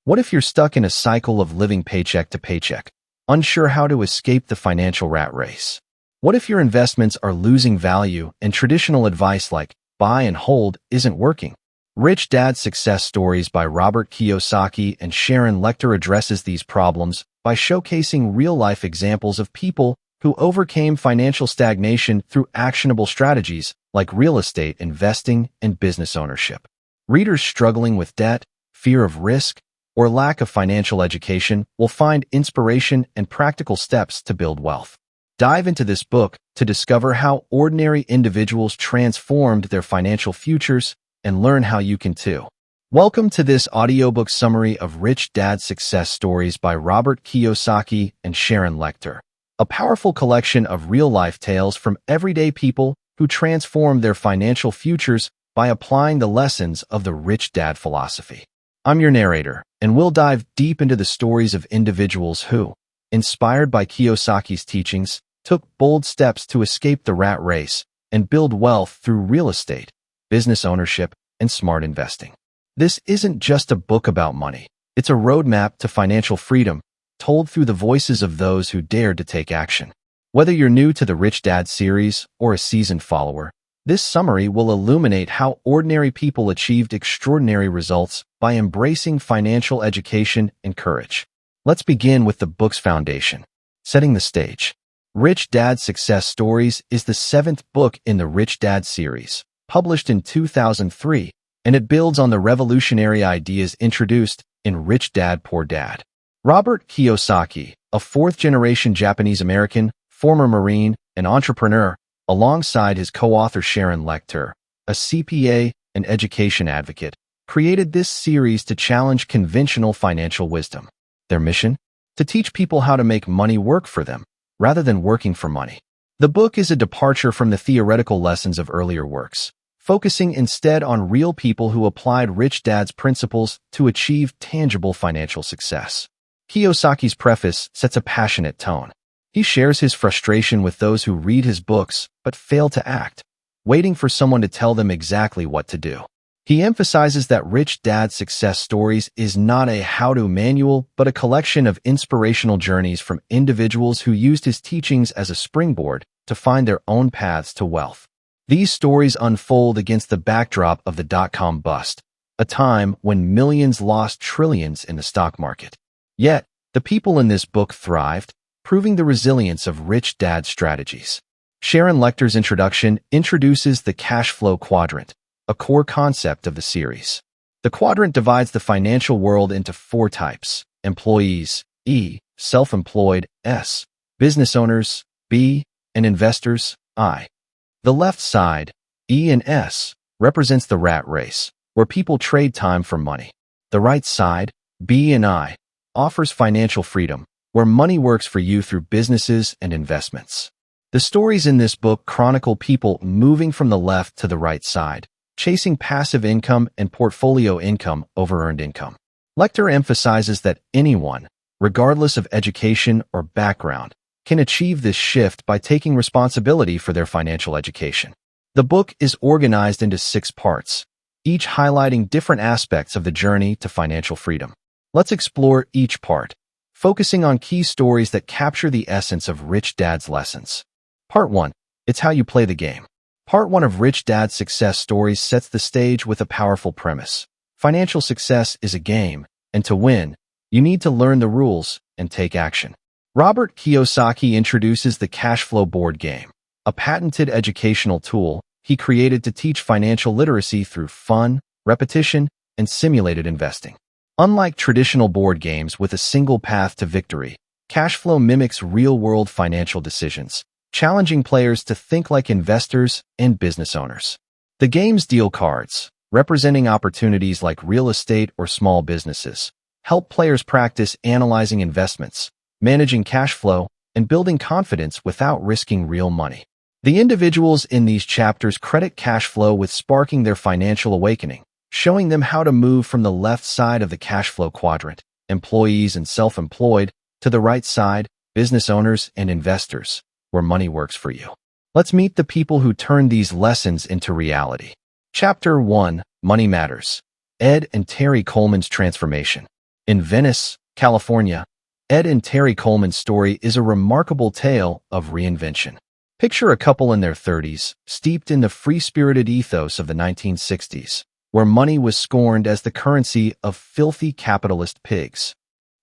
What if you're stuck in a cycle of living paycheck to paycheck, unsure how to escape the financial rat race? What if your investments are losing value and traditional advice like buy and hold isn't working? Rich Dad Success Stories by Robert Kiyosaki and Sharon Lechter addresses these problems by showcasing real-life examples of people who overcame financial stagnation through actionable strategies like real estate investing and business ownership. Readers struggling with debt, fear of risk, or lack of financial education will find inspiration and practical steps to build wealth. Dive into this book to discover how ordinary individuals transformed their financial futures and learn how you can too. Welcome to this audiobook summary of Rich Dad Success Stories by Robert Kiyosaki and Sharon Lechter, a powerful collection of real-life tales from everyday people who transformed their financial futures by applying the lessons of the Rich Dad philosophy. I'm your narrator, and we'll dive deep into the stories of individuals who, inspired by Kiyosaki's teachings, took bold steps to escape the rat race and build wealth through real estate, business ownership, and smart investing. This isn't just a book about money. It's a roadmap to financial freedom, told through the voices of those who dared to take action. Whether you're new to the Rich Dad series or a seasoned follower, this summary will illuminate how ordinary people achieved extraordinary results by embracing financial education and courage. Let's begin with the book's foundation, setting the stage. Rich Dad Success Stories is the seventh book in the Rich Dad series, published in 2003, and it builds on the revolutionary ideas introduced in Rich Dad, Poor Dad. Robert Kiyosaki, a fourth-generation Japanese-American, former Marine, and entrepreneur, alongside his co-author Sharon Lechter, a CPA and education advocate, created this series to challenge conventional financial wisdom. Their mission? To teach people how to make money work for them, rather than working for money. The book is a departure from the theoretical lessons of earlier works, focusing instead on real people who applied Rich Dad's principles to achieve tangible financial success. Kiyosaki's preface sets a passionate tone. He shares his frustration with those who read his books but fail to act, waiting for someone to tell them exactly what to do. He emphasizes that Rich Dad Success Stories is not a how-to manual, but a collection of inspirational journeys from individuals who used his teachings as a springboard to find their own paths to wealth. These stories unfold against the backdrop of the dot-com bust, a time when millions lost trillions in the stock market. Yet, the people in this book thrived, proving the resilience of Rich Dad strategies. Sharon Lechter's introduction introduces the cash flow quadrant, a core concept of the series. The quadrant divides the financial world into four types: employees, E, self-employed, S, business owners, B, and investors, I. The left side, E and S, represents the rat race, where people trade time for money. The right side, B and I, offers financial freedom, where money works for you through businesses and investments. The stories in this book chronicle people moving from the left to the right side, chasing passive income and portfolio income over earned income. Lechter emphasizes that anyone, regardless of education or background, can achieve this shift by taking responsibility for their financial education. The book is organized into 6 parts, each highlighting different aspects of the journey to financial freedom. Let's explore each part, focusing on key stories that capture the essence of Rich Dad's lessons. Part 1. It's how you play the game. Part 1 of Rich Dad's Success Stories sets the stage with a powerful premise. Financial success is a game, and to win, you need to learn the rules and take action. Robert Kiyosaki introduces the cash flow board game, a patented educational tool he created to teach financial literacy through fun, repetition, and simulated investing. Unlike traditional board games with a single path to victory, cash flow mimics real-world financial decisions, challenging players to think like investors and business owners. The game's deal cards, representing opportunities like real estate or small businesses, help players practice analyzing investments, managing cash flow, and building confidence without risking real money. The individuals in these chapters credit cash flow with sparking their financial awakening, showing them how to move from the left side of the cash flow quadrant, employees and self-employed, to the right side, business owners and investors, where money works for you. Let's meet the people who turned these lessons into reality. Chapter 1, Money Matters. Ed and Terry Coleman's Transformation. In Venice, California, Ed and Terry Coleman's story is a remarkable tale of reinvention. Picture a couple in their 30s, steeped in the free-spirited ethos of the 1960s, where money was scorned as the currency of filthy capitalist pigs.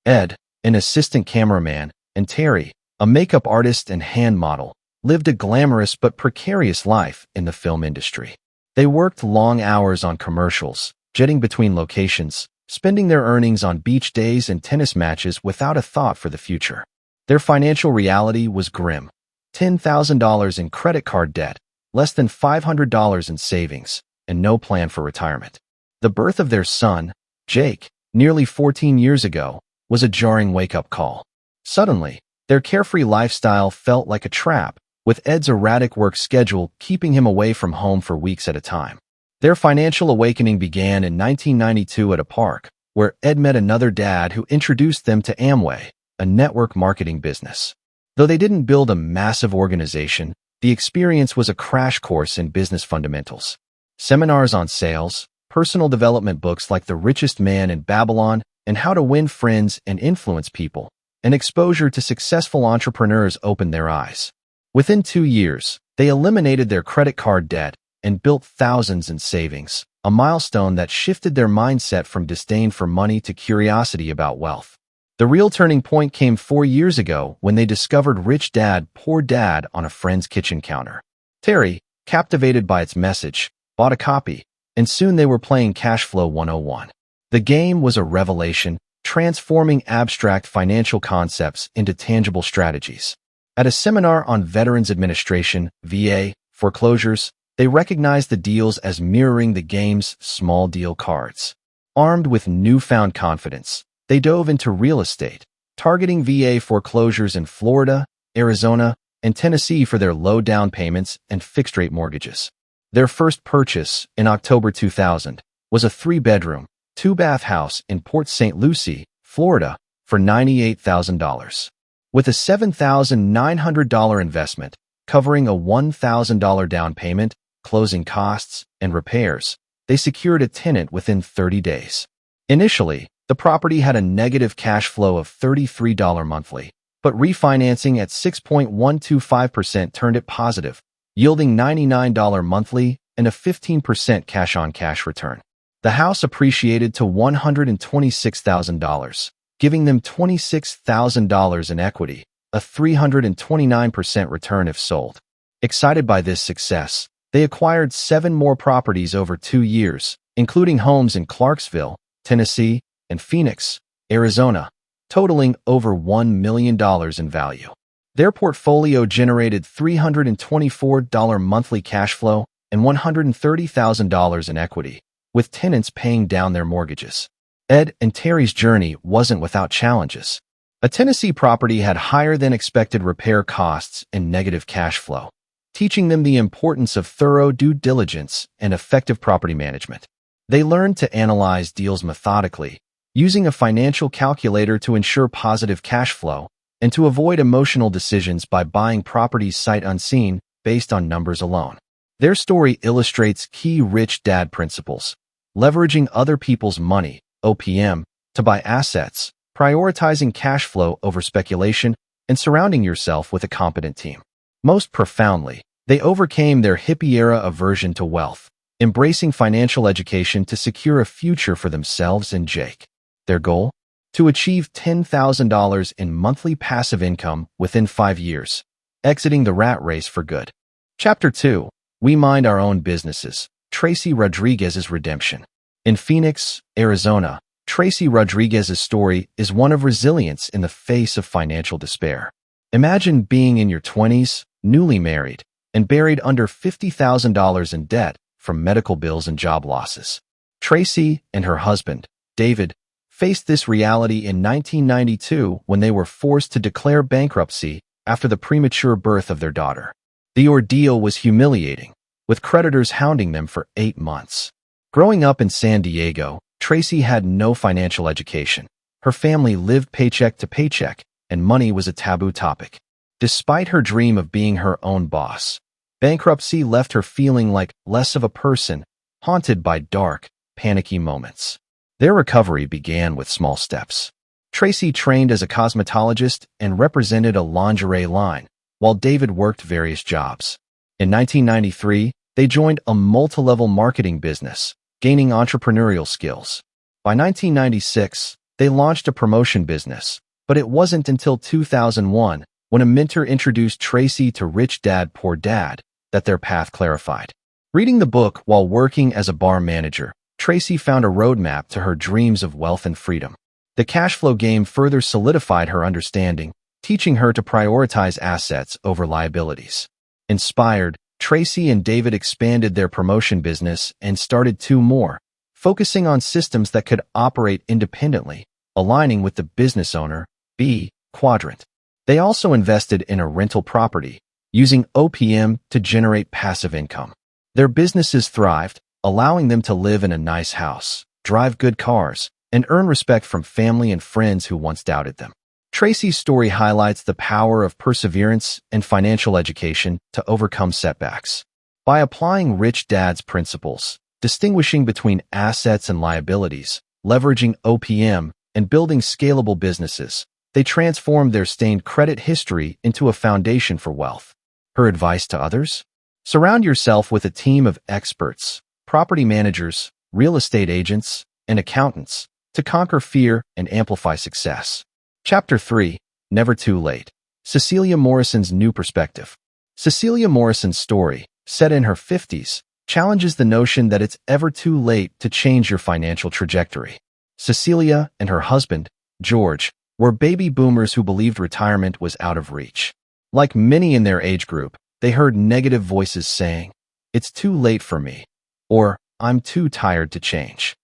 Ed, an assistant cameraman, and Terry, a makeup artist and hand model, lived a glamorous but precarious life in the film industry. They worked long hours on commercials, jetting between locations, spending their earnings on beach days and tennis matches without a thought for the future. Their financial reality was grim. $10,000 in credit card debt, less than $500 in savings, and no plan for retirement. The birth of their son, Jake, nearly 14 years ago, was a jarring wake-up call. Suddenly, their carefree lifestyle felt like a trap, with Ed's erratic work schedule keeping him away from home for weeks at a time. Their financial awakening began in 1992 at a park, where Ed met another dad who introduced them to Amway, a network marketing business. Though they didn't build a massive organization, the experience was a crash course in business fundamentals. Seminars on sales, personal development books like The Richest Man in Babylon and How to Win Friends and Influence People, and exposure to successful entrepreneurs opened their eyes. Within 2 years, they eliminated their credit card debt and built thousands in savings, a milestone that shifted their mindset from disdain for money to curiosity about wealth. The real turning point came 4 years ago when they discovered Rich Dad, Poor Dad on a friend's kitchen counter. Terry, captivated by its message, bought a copy, and soon they were playing Cash Flow 101. The game was a revelation, transforming abstract financial concepts into tangible strategies. At a seminar on Veterans Administration, VA, foreclosures, they recognized the deals as mirroring the game's small deal cards. Armed with newfound confidence, they dove into real estate, targeting VA foreclosures in Florida, Arizona, and Tennessee for their low down payments and fixed-rate mortgages. Their first purchase, in October 2000, was a 3-bedroom, 2-bath house in Port St. Lucie, Florida, for $98,000. With a $7,900 investment, covering a $1,000 down payment, closing costs, and repairs, they secured a tenant within 30 days. Initially, the property had a negative cash flow of $33 monthly, but refinancing at 6.125% turned it positive, yielding $99 monthly and a 15% cash-on-cash return. The house appreciated to $126,000, giving them $26,000 in equity, a 329% return if sold. Excited by this success, they acquired 7 more properties over 2 years, including homes in Clarksville, Tennessee, and Phoenix, Arizona, totaling over $1 million in value. Their portfolio generated $324 monthly cash flow and $130,000 in equity, with tenants paying down their mortgages. Ed and Terry's journey wasn't without challenges. A Tennessee property had higher than expected repair costs and negative cash flow, teaching them the importance of thorough due diligence and effective property management. They learned to analyze deals methodically, using a financial calculator to ensure positive cash flow, and to avoid emotional decisions by buying properties sight unseen based on numbers alone. Their story illustrates key Rich Dad principles: leveraging other people's money, OPM, to buy assets, prioritizing cash flow over speculation, and surrounding yourself with a competent team. Most profoundly, they overcame their hippie-era aversion to wealth, embracing financial education to secure a future for themselves and Jake. Their goal? To achieve $10,000 in monthly passive income within 5 years, exiting the rat race for good. Chapter 2. We Mind Our Own Businesses. Tracy Rodriguez's Redemption. In Phoenix, Arizona, Tracy Rodriguez's story is one of resilience in the face of financial despair. Imagine being in your 20s, newly married, and buried under $50,000 in debt from medical bills and job losses. Tracy and her husband, David, faced this reality in 1992 when they were forced to declare bankruptcy after the premature birth of their daughter. The ordeal was humiliating, with creditors hounding them for 8 months. Growing up in San Diego, Tracy had no financial education. Her family lived paycheck to paycheck, and money was a taboo topic. Despite her dream of being her own boss, bankruptcy left her feeling like less of a person, haunted by dark, panicky moments. Their recovery began with small steps. Tracy trained as a cosmetologist and represented a lingerie line, while David worked various jobs. In 1993, they joined a multi-level marketing business, gaining entrepreneurial skills. By 1996, they launched a promotion business, but it wasn't until 2001, when a mentor introduced Tracy to Rich Dad, Poor Dad, that their path clarified. Reading the book while working as a bar manager, Tracy found a roadmap to her dreams of wealth and freedom. The cash flow game further solidified her understanding, teaching her to prioritize assets over liabilities. Inspired, Tracy and David expanded their promotion business and started two more, focusing on systems that could operate independently, aligning with the business owner, B quadrant. They also invested in a rental property, using OPM to generate passive income. Their businesses thrived, allowing them to live in a nice house, drive good cars, and earn respect from family and friends who once doubted them. Tracy's story highlights the power of perseverance and financial education to overcome setbacks. By applying Rich Dad's principles, distinguishing between assets and liabilities, leveraging OPM, and building scalable businesses, they transformed their stained credit history into a foundation for wealth. Her advice to others? Surround yourself with a team of experts, property managers, real estate agents, and accountants to conquer fear and amplify success. Chapter 3. Never Too Late. Cecilia Morrison's New Perspective. Cecilia Morrison's story, set in her 50s, challenges the notion that it's ever too late to change your financial trajectory. Cecilia and her husband, George, were baby boomers who believed retirement was out of reach. Like many in their age group, they heard negative voices saying, "It's too late for me," or "I'm too tired to change."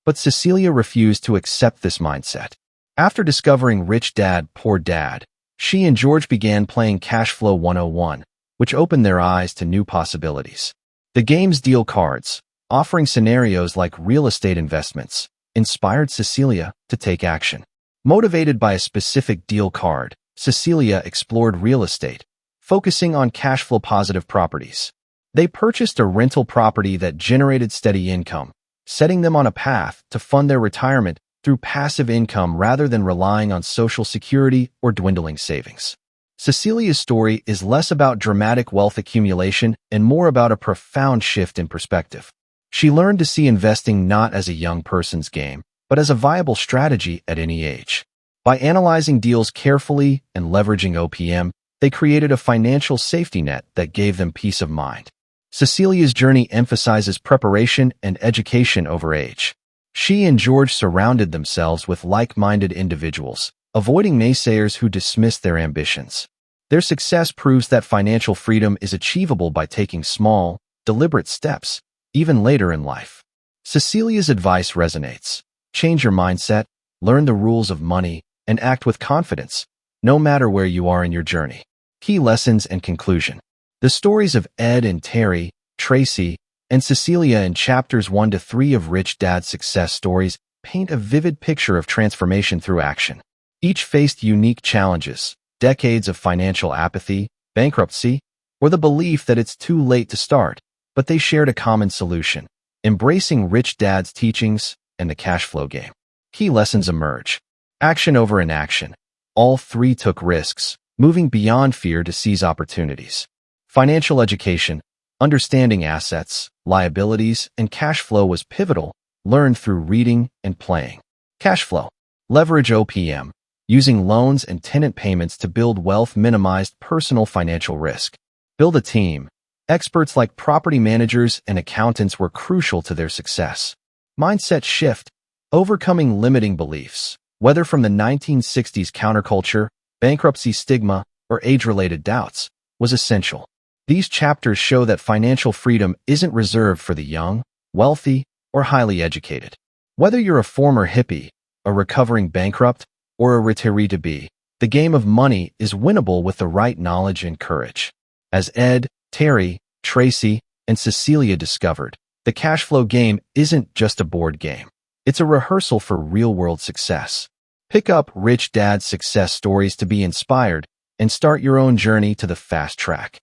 But Cecilia refused to accept this mindset. After discovering Rich Dad, Poor Dad, she and George began playing Cash Flow 101, which opened their eyes to new possibilities. The game's deal cards, offering scenarios like real estate investments, inspired Cecilia to take action. Motivated by a specific deal card, Cecilia explored real estate, focusing on cash flow positive properties. They purchased a rental property that generated steady income, setting them on a path to fund their retirement through passive income rather than relying on Social Security or dwindling savings. Cecilia's story is less about dramatic wealth accumulation and more about a profound shift in perspective. She learned to see investing not as a young person's game, but as a viable strategy at any age. By analyzing deals carefully and leveraging OPM, they created a financial safety net that gave them peace of mind. Cecilia's journey emphasizes preparation and education over age. She and George surrounded themselves with like-minded individuals, avoiding naysayers who dismissed their ambitions. Their success proves that financial freedom is achievable by taking small, deliberate steps, even later in life. Cecilia's advice resonates. Change your mindset, learn the rules of money, and act with confidence, no matter where you are in your journey. Key lessons and conclusion. The stories of Ed and Terry, Tracy, and Cecilia in chapters 1 to 3 of Rich Dad's Success Stories paint a vivid picture of transformation through action. Each faced unique challenges, decades of financial apathy, bankruptcy, or the belief that it's too late to start, but they shared a common solution, embracing Rich Dad's teachings and the cash flow game. Key lessons emerge. Action over inaction. All three took risks, moving beyond fear to seize opportunities. Financial education, understanding assets, liabilities, and cash flow was pivotal, learned through reading and playing. Cash flow. Leverage OPM. Using loans and tenant payments to build wealth minimized personal financial risk. Build a team. Experts like property managers and accountants were crucial to their success. Mindset shift. Overcoming limiting beliefs, whether from the 1960s counterculture, bankruptcy stigma, or age-related doubts, was essential. These chapters show that financial freedom isn't reserved for the young, wealthy, or highly educated. Whether you're a former hippie, a recovering bankrupt, or a retiree-to-be, the game of money is winnable with the right knowledge and courage. As Ed, Terry, Tracy, and Cecilia discovered, the cash flow game isn't just a board game. It's a rehearsal for real-world success. Pick up Rich Dad's Success Stories to be inspired and start your own journey to the fast track.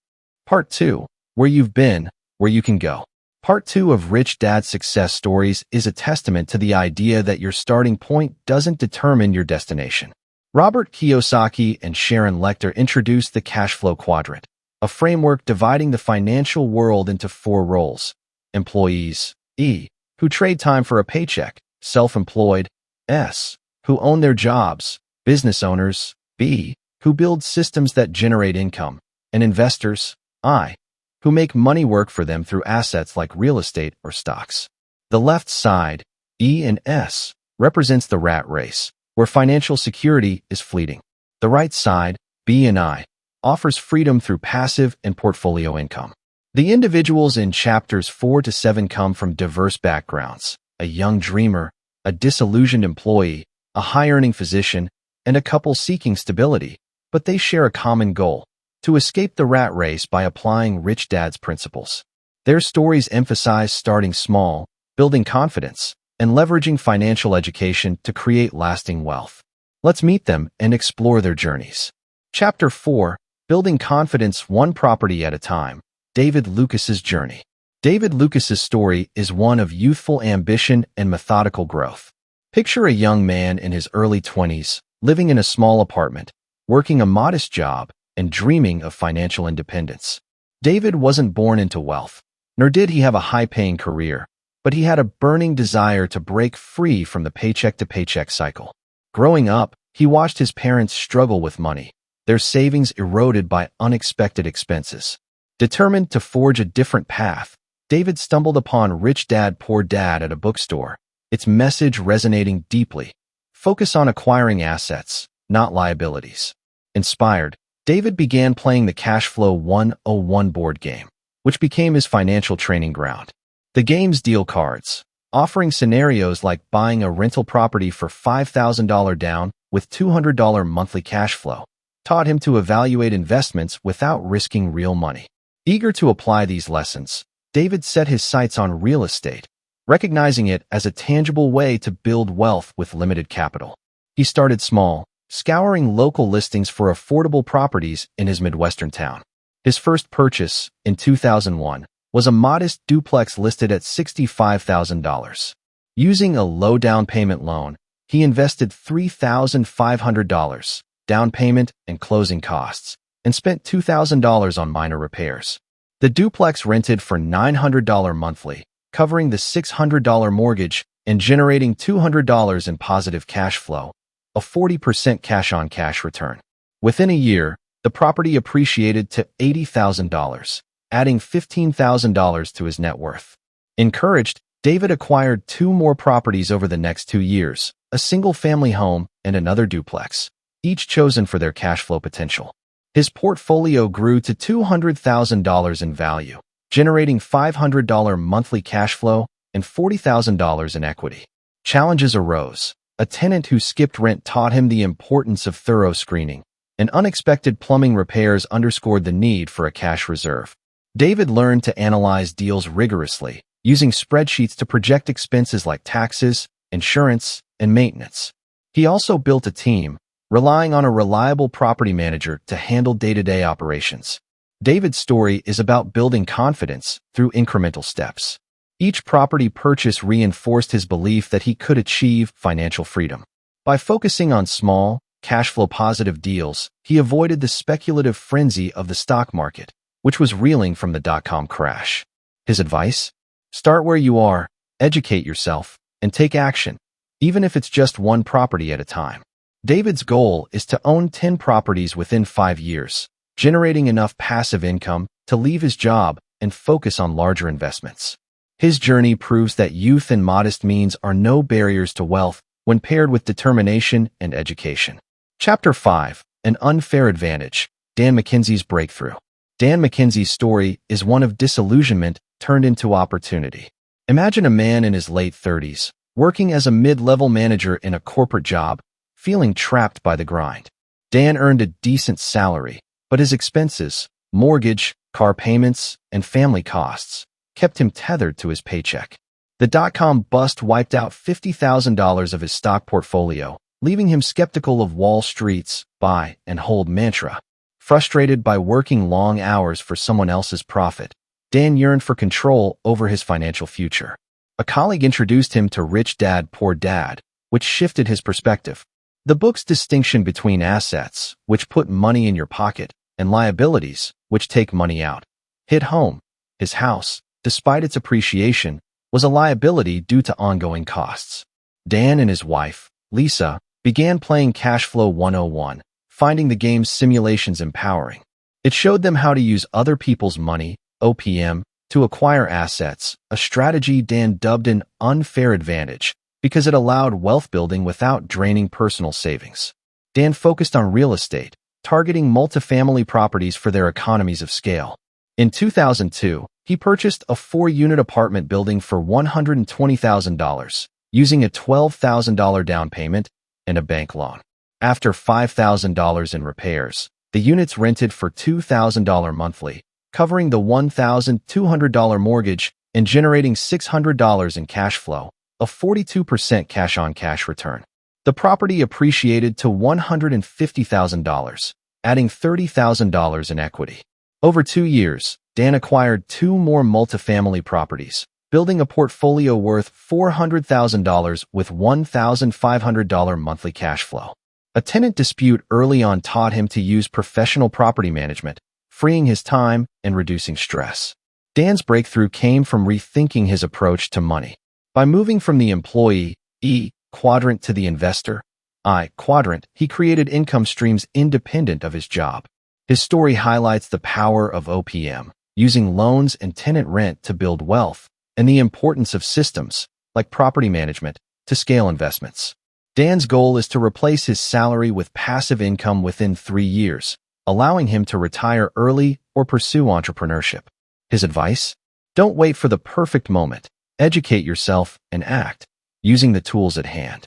Part 2. Where you've been, where you can go. Part 2 of Rich Dad's Success Stories is a testament to the idea that your starting point doesn't determine your destination. Robert Kiyosaki and Sharon Lechter introduced the cash flow quadrant, a framework dividing the financial world into 4 roles: employees, E, who trade time for a paycheck; self-employed, S, who own their jobs; business owners, B, who build systems that generate income; and investors, I, who make money work for them through assets like real estate or stocks. The left side, E and S, represents the rat race, where financial security is fleeting. The right side, B and I, offers freedom through passive and portfolio income. The individuals in chapters 4 to 7 come from diverse backgrounds: a young dreamer, a disillusioned employee, a high-earning physician, and a couple seeking stability, but they share a common goal: to escape the rat race by applying Rich Dad's principles. Their stories emphasize starting small, building confidence, and leveraging financial education to create lasting wealth. Let's meet them and explore their journeys. Chapter 4, Building Confidence One Property at a Time. David Lucas's Journey. David Lucas's story is one of youthful ambition and methodical growth. Picture a young man in his early 20s, living in a small apartment, working a modest job, and dreaming of financial independence. David wasn't born into wealth, nor did he have a high-paying career, but he had a burning desire to break free from the paycheck-to-paycheck cycle. Growing up, he watched his parents struggle with money, their savings eroded by unexpected expenses. Determined to forge a different path, David stumbled upon Rich Dad, Poor Dad at a bookstore, its message resonating deeply. Focus on acquiring assets, not liabilities. Inspired, David began playing the Cash Flow 101 board game, which became his financial training ground. The game's deal cards, offering scenarios like buying a rental property for $5,000 down with $200 monthly cash flow, taught him to evaluate investments without risking real money. Eager to apply these lessons, David set his sights on real estate, recognizing it as a tangible way to build wealth with limited capital. He started small, scouring local listings for affordable properties in his Midwestern town. His first purchase, in 2001, was a modest duplex listed at $65,000. Using a low down payment loan, he invested $3,500, down payment and closing costs, and spent $2,000 on minor repairs. The duplex rented for $900 monthly, covering the $600 mortgage and generating $200 in positive cash flow, a 40% cash-on-cash return. Within a year, the property appreciated to $80,000, adding $15,000 to his net worth. Encouraged, David acquired 2 more properties over the next 2 years, a single-family home and another duplex, each chosen for their cash flow potential. His portfolio grew to $200,000 in value, generating $500 monthly cash flow and $40,000 in equity. Challenges arose. A tenant who skipped rent taught him the importance of thorough screening, and unexpected plumbing repairs underscored the need for a cash reserve. David learned to analyze deals rigorously, using spreadsheets to project expenses like taxes, insurance, and maintenance. He also built a team, relying on a reliable property manager to handle day-to-day operations. David's story is about building confidence through incremental steps. Each property purchase reinforced his belief that he could achieve financial freedom. By focusing on small, cash flow positive deals, he avoided the speculative frenzy of the stock market, which was reeling from the dot-com crash. His advice? Start where you are, educate yourself, and take action, even if it's just one property at a time. David's goal is to own 10 properties within 5 years, generating enough passive income to leave his job and focus on larger investments. His journey proves that youth and modest means are no barriers to wealth when paired with determination and education. Chapter 5, An Unfair Advantage. Dan McKenzie's Breakthrough. Dan McKenzie's story is one of disillusionment turned into opportunity. Imagine a man in his late 30s, working as a mid-level manager in a corporate job, feeling trapped by the grind. Dan earned a decent salary, but his expenses, mortgage, car payments, and family costs kept him tethered to his paycheck. The dot-com bust wiped out $50,000 of his stock portfolio, leaving him skeptical of Wall Street's buy and hold mantra. Frustrated by working long hours for someone else's profit, Dan yearned for control over his financial future. A colleague introduced him to Rich Dad, Poor Dad, which shifted his perspective. The book's distinction between assets, which put money in your pocket, and liabilities, which take money out, hit home. His house, despite its appreciation, was a liability due to ongoing costs. Dan and his wife, Lisa, began playing Cash Flow 101, finding the game's simulations empowering. It showed them how to use other people's money, OPM, to acquire assets, a strategy Dan dubbed an unfair advantage because it allowed wealth building without draining personal savings. Dan focused on real estate, targeting multifamily properties for their economies of scale. In 2002, he purchased a 4-unit apartment building for $120,000, using a $12,000 down payment and a bank loan. After $5,000 in repairs, the units rented for $2,000 monthly, covering the $1,200 mortgage and generating $600 in cash flow, a 42% cash-on-cash return. The property appreciated to $150,000, adding $30,000 in equity. Over 2 years, Dan acquired 2 more multifamily properties, building a portfolio worth $400,000 with $1,500 monthly cash flow. A tenant dispute early on taught him to use professional property management, freeing his time and reducing stress. Dan's breakthrough came from rethinking his approach to money. By moving from the employee, E, quadrant to the investor, I, quadrant, he created income streams independent of his job. His story highlights the power of OPM, using loans and tenant rent to build wealth, and the importance of systems, like property management, to scale investments. Dan's goal is to replace his salary with passive income within 3 years, allowing him to retire early or pursue entrepreneurship. His advice? Don't wait for the perfect moment. Educate yourself and act, using the tools at hand.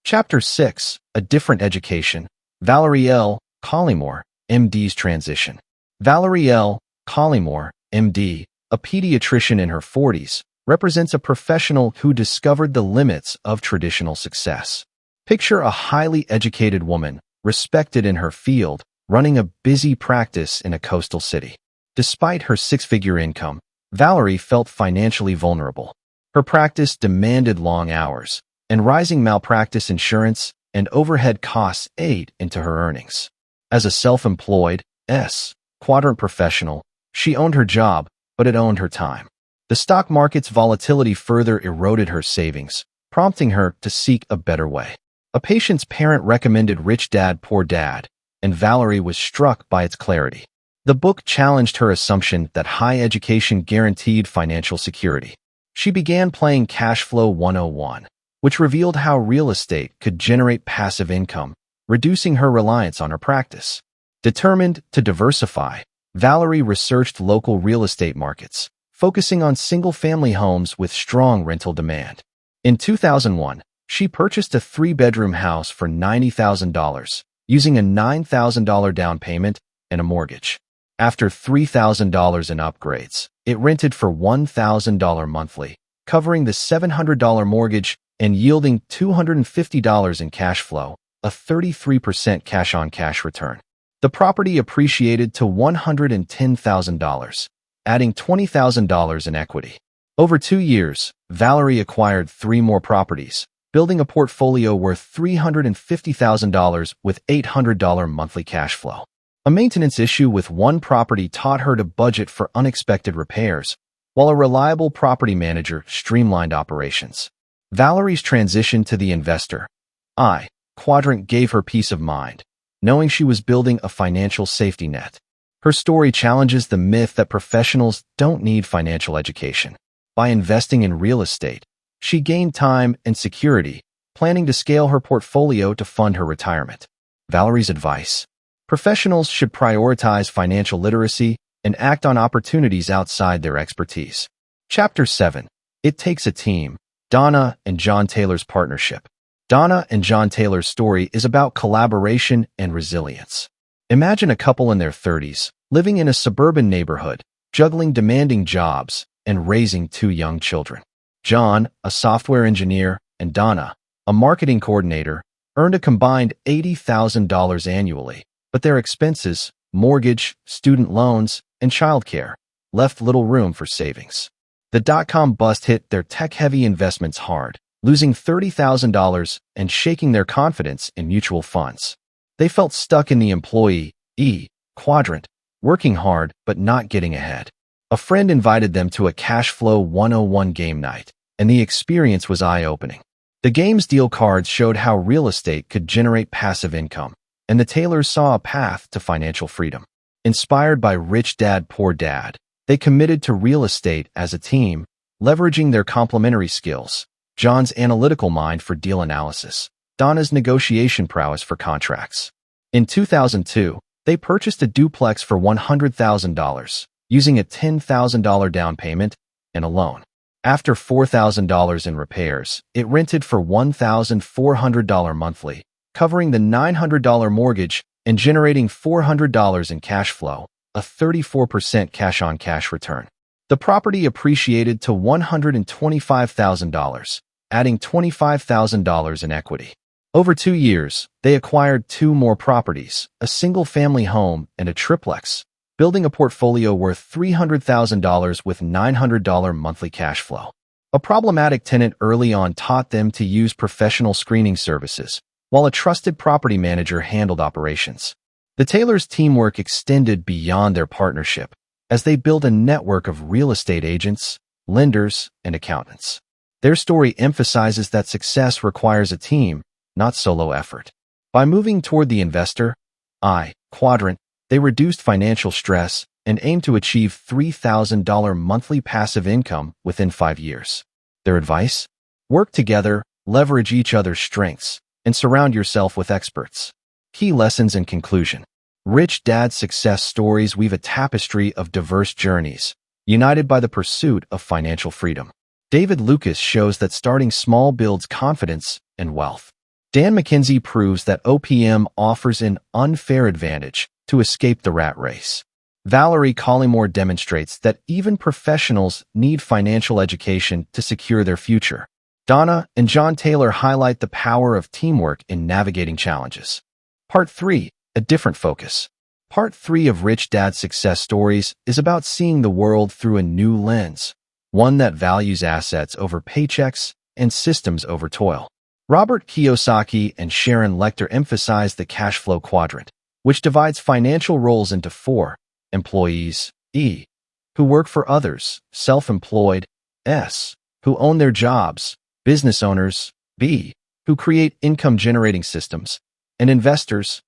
Chapter 6, A Different Education. Valerie L. Collymore, MD's Transition. Valerie L. Collymore, MD, a pediatrician in her 40s, represents a professional who discovered the limits of traditional success. Picture a highly educated woman, respected in her field, running a busy practice in a coastal city. Despite her 6-figure income, Valerie felt financially vulnerable. Her practice demanded long hours, and rising malpractice insurance and overhead costs ate into her earnings. As a self-employed, quadrant professional, she owned her job, but it owned her time. The stock market's volatility further eroded her savings, prompting her to seek a better way. A patient's parent recommended Rich Dad, Poor Dad, and Valerie was struck by its clarity. The book challenged her assumption that high education guaranteed financial security. She began playing Cash Flow 101, which revealed how real estate could generate passive income, reducing her reliance on her practice. Determined to diversify, Valerie researched local real estate markets, focusing on single-family homes with strong rental demand. In 2001, she purchased a 3-bedroom house for $90,000, using a $9,000 down payment and a mortgage. After $3,000 in upgrades, it rented for $1,000 monthly, covering the $700 mortgage and yielding $250 in cash flow, a 33% cash-on-cash return. The property appreciated to $110,000, adding $20,000 in equity. Over 2 years, Valerie acquired 3 more properties, building a portfolio worth $350,000 with $800 monthly cash flow. A maintenance issue with one property taught her to budget for unexpected repairs, while a reliable property manager streamlined operations. Valerie's transition to the investor, I, quadrant gave her peace of mind, knowing she was building a financial safety net. Her story challenges the myth that professionals don't need financial education. By investing in real estate, she gained time and security, planning to scale her portfolio to fund her retirement. Valerie's advice: professionals should prioritize financial literacy and act on opportunities outside their expertise. Chapter 7. It Takes a Team. Donna and John Taylor's Partnership. Donna and John Taylor's story is about collaboration and resilience. Imagine a couple in their 30s, living in a suburban neighborhood, juggling demanding jobs, and raising 2 young children. John, a software engineer, and Donna, a marketing coordinator, earned a combined $80,000 annually, but their expenses, mortgage, student loans, and childcare, left little room for savings. The dot-com bust hit their tech-heavy investments hard, losing $30,000 and shaking their confidence in mutual funds. They felt stuck in the employee quadrant, working hard but not getting ahead. A friend invited them to a Cash Flow 101 game night, and the experience was eye-opening. The game's deal cards showed how real estate could generate passive income, and the Taylors saw a path to financial freedom. Inspired by Rich Dad, Poor Dad, they committed to real estate as a team, leveraging their complementary skills: John's analytical mind for deal analysis, Donna's negotiation prowess for contracts. In 2002, they purchased a duplex for $100,000, using a $10,000 down payment and a loan. After $4,000 in repairs, it rented for $1,400 monthly, covering the $900 mortgage and generating $400 in cash flow, a 34% cash-on-cash return. The property appreciated to $125,000, adding $25,000 in equity. Over 2 years, they acquired 2 more properties, a single-family home and a triplex, building a portfolio worth $300,000 with $900 monthly cash flow. A problematic tenant early on taught them to use professional screening services, while a trusted property manager handled operations. The Taylors' teamwork extended beyond their partnership, as they built a network of real estate agents, lenders, and accountants. Their story emphasizes that success requires a team, not solo effort. By moving toward the investor quadrant, they reduced financial stress and aimed to achieve $3,000 monthly passive income within 5 years. Their advice? Work together, leverage each other's strengths, and surround yourself with experts. Key lessons and conclusion. Rich Dad's success stories weave a tapestry of diverse journeys, united by the pursuit of financial freedom. David Lucas shows that starting small builds confidence and wealth. Dan McKenzie proves that OPM offers an unfair advantage to escape the rat race. Valerie Collymore demonstrates that even professionals need financial education to secure their future. Donna and John Taylor highlight the power of teamwork in navigating challenges. Part 3. A different focus. Part 3 of Rich Dad's success stories is about seeing the world through a new lens, one that values assets over paychecks and systems over toil. Robert Kiyosaki and Sharon Lechter emphasize the cash flow quadrant, which divides financial roles into 4: employees, who work for others, self-employed, who own their jobs, business owners, who create income-generating systems, and investors,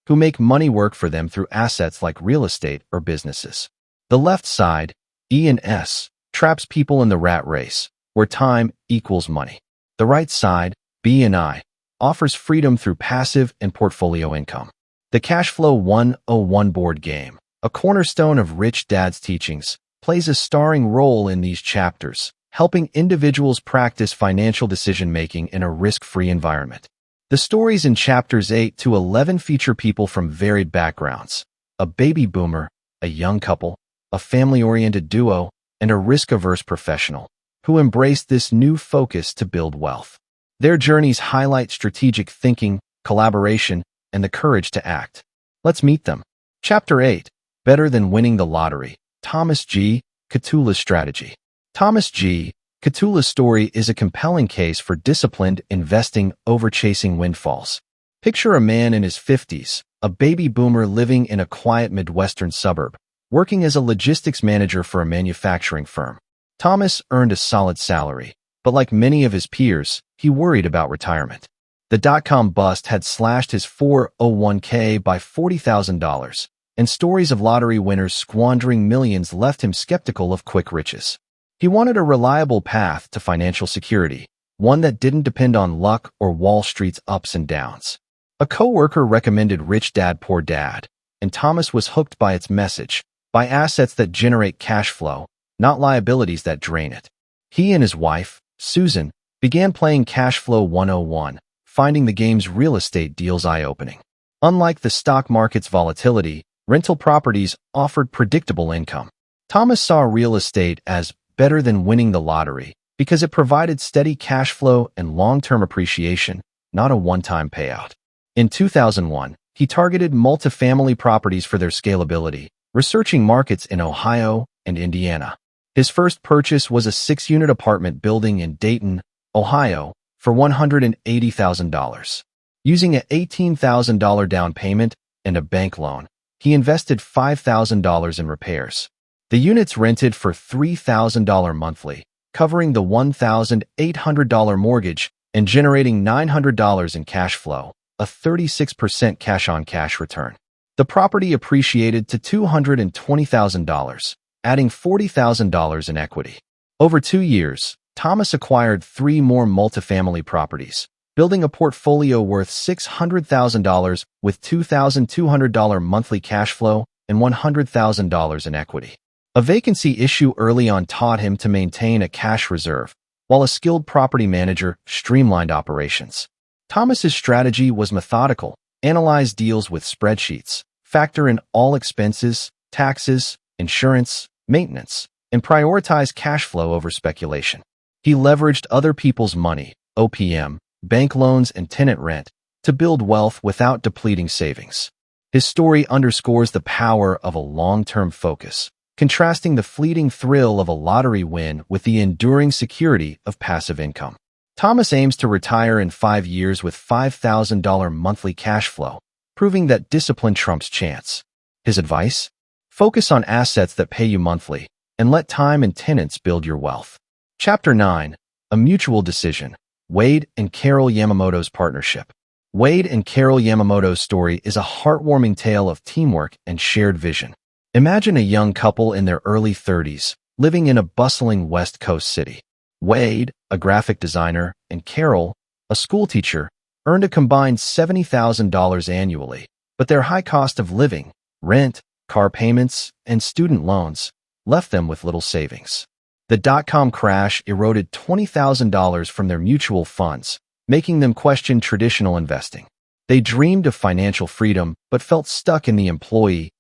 who make money work for them through assets like real estate or businesses. The left side, E and S, traps people in the rat race, where time equals money. The right side, B and I, offers freedom through passive and portfolio income. The Cash Flow 101 board game, a cornerstone of Rich Dad's teachings, plays a starring role in these chapters, helping individuals practice financial decision-making in a risk-free environment. The stories in chapters 8 to 11 feature people from varied backgrounds: a baby boomer, a young couple, a family-oriented duo, and a risk-averse professional, who embraced this new focus to build wealth. Their journeys highlight strategic thinking, collaboration, and the courage to act. Let's meet them. Chapter 8. Better Than Winning the Lottery. Thomas G. Catula's Strategy. Thomas G. Catula's story is a compelling case for disciplined investing over chasing windfalls. Picture a man in his 50s, a baby boomer living in a quiet Midwestern suburb, working as a logistics manager for a manufacturing firm. Thomas earned a solid salary, but like many of his peers, he worried about retirement. The dot-com bust had slashed his 401k by $40,000, and stories of lottery winners squandering millions left him skeptical of quick riches. He wanted a reliable path to financial security, one that didn't depend on luck or Wall Street's ups and downs. A coworker recommended Rich Dad, Poor Dad, and Thomas was hooked by its message: buy assets that generate cash flow, not liabilities that drain it. He and his wife, Susan, began playing Cash Flow 101, finding the game's real estate deals eye-opening. Unlike the stock market's volatility, rental properties offered predictable income. Thomas saw real estate as better than winning the lottery because it provided steady cash flow and long-term appreciation, not a one-time payout. In 2001, he targeted multifamily properties for their scalability, researching markets in Ohio and Indiana. His first purchase was a 6-unit apartment building in Dayton, Ohio, for $180,000. Using an $18,000 down payment and a bank loan, he invested $5,000 in repairs. The units rented for $3,000 monthly, covering the $1,800 mortgage and generating $900 in cash flow, a 36% cash-on-cash return. The property appreciated to $220,000, adding $40,000 in equity. Over 2 years, Thomas acquired 3 more multifamily properties, building a portfolio worth $600,000 with $2,200 monthly cash flow and $100,000 in equity. A vacancy issue early on taught him to maintain a cash reserve, while a skilled property manager streamlined operations. Thomas's strategy was methodical: analyze deals with spreadsheets, factor in all expenses, taxes, insurance, maintenance, and prioritize cash flow over speculation. He leveraged other people's money, OPM, bank loans, and tenant rent, to build wealth without depleting savings. His story underscores the power of a long-term focus, contrasting the fleeting thrill of a lottery win with the enduring security of passive income. Thomas aims to retire in 5 years with $5,000 monthly cash flow, proving that discipline trumps chance. His advice? Focus on assets that pay you monthly, and let time and tenants build your wealth. Chapter 9. A Mutual Decision. Wade and Carol Yamamoto's Partnership. Wade and Carol Yamamoto's story is a heartwarming tale of teamwork and shared vision. Imagine a young couple in their early 30s, living in a bustling West Coast city. Wade, a graphic designer, and Carol, a schoolteacher, earned a combined $70,000 annually, but their high cost of living, rent, car payments, and student loans left them with little savings. The dot-com crash eroded $20,000 from their mutual funds, making them question traditional investing. They dreamed of financial freedom but felt stuck in the employee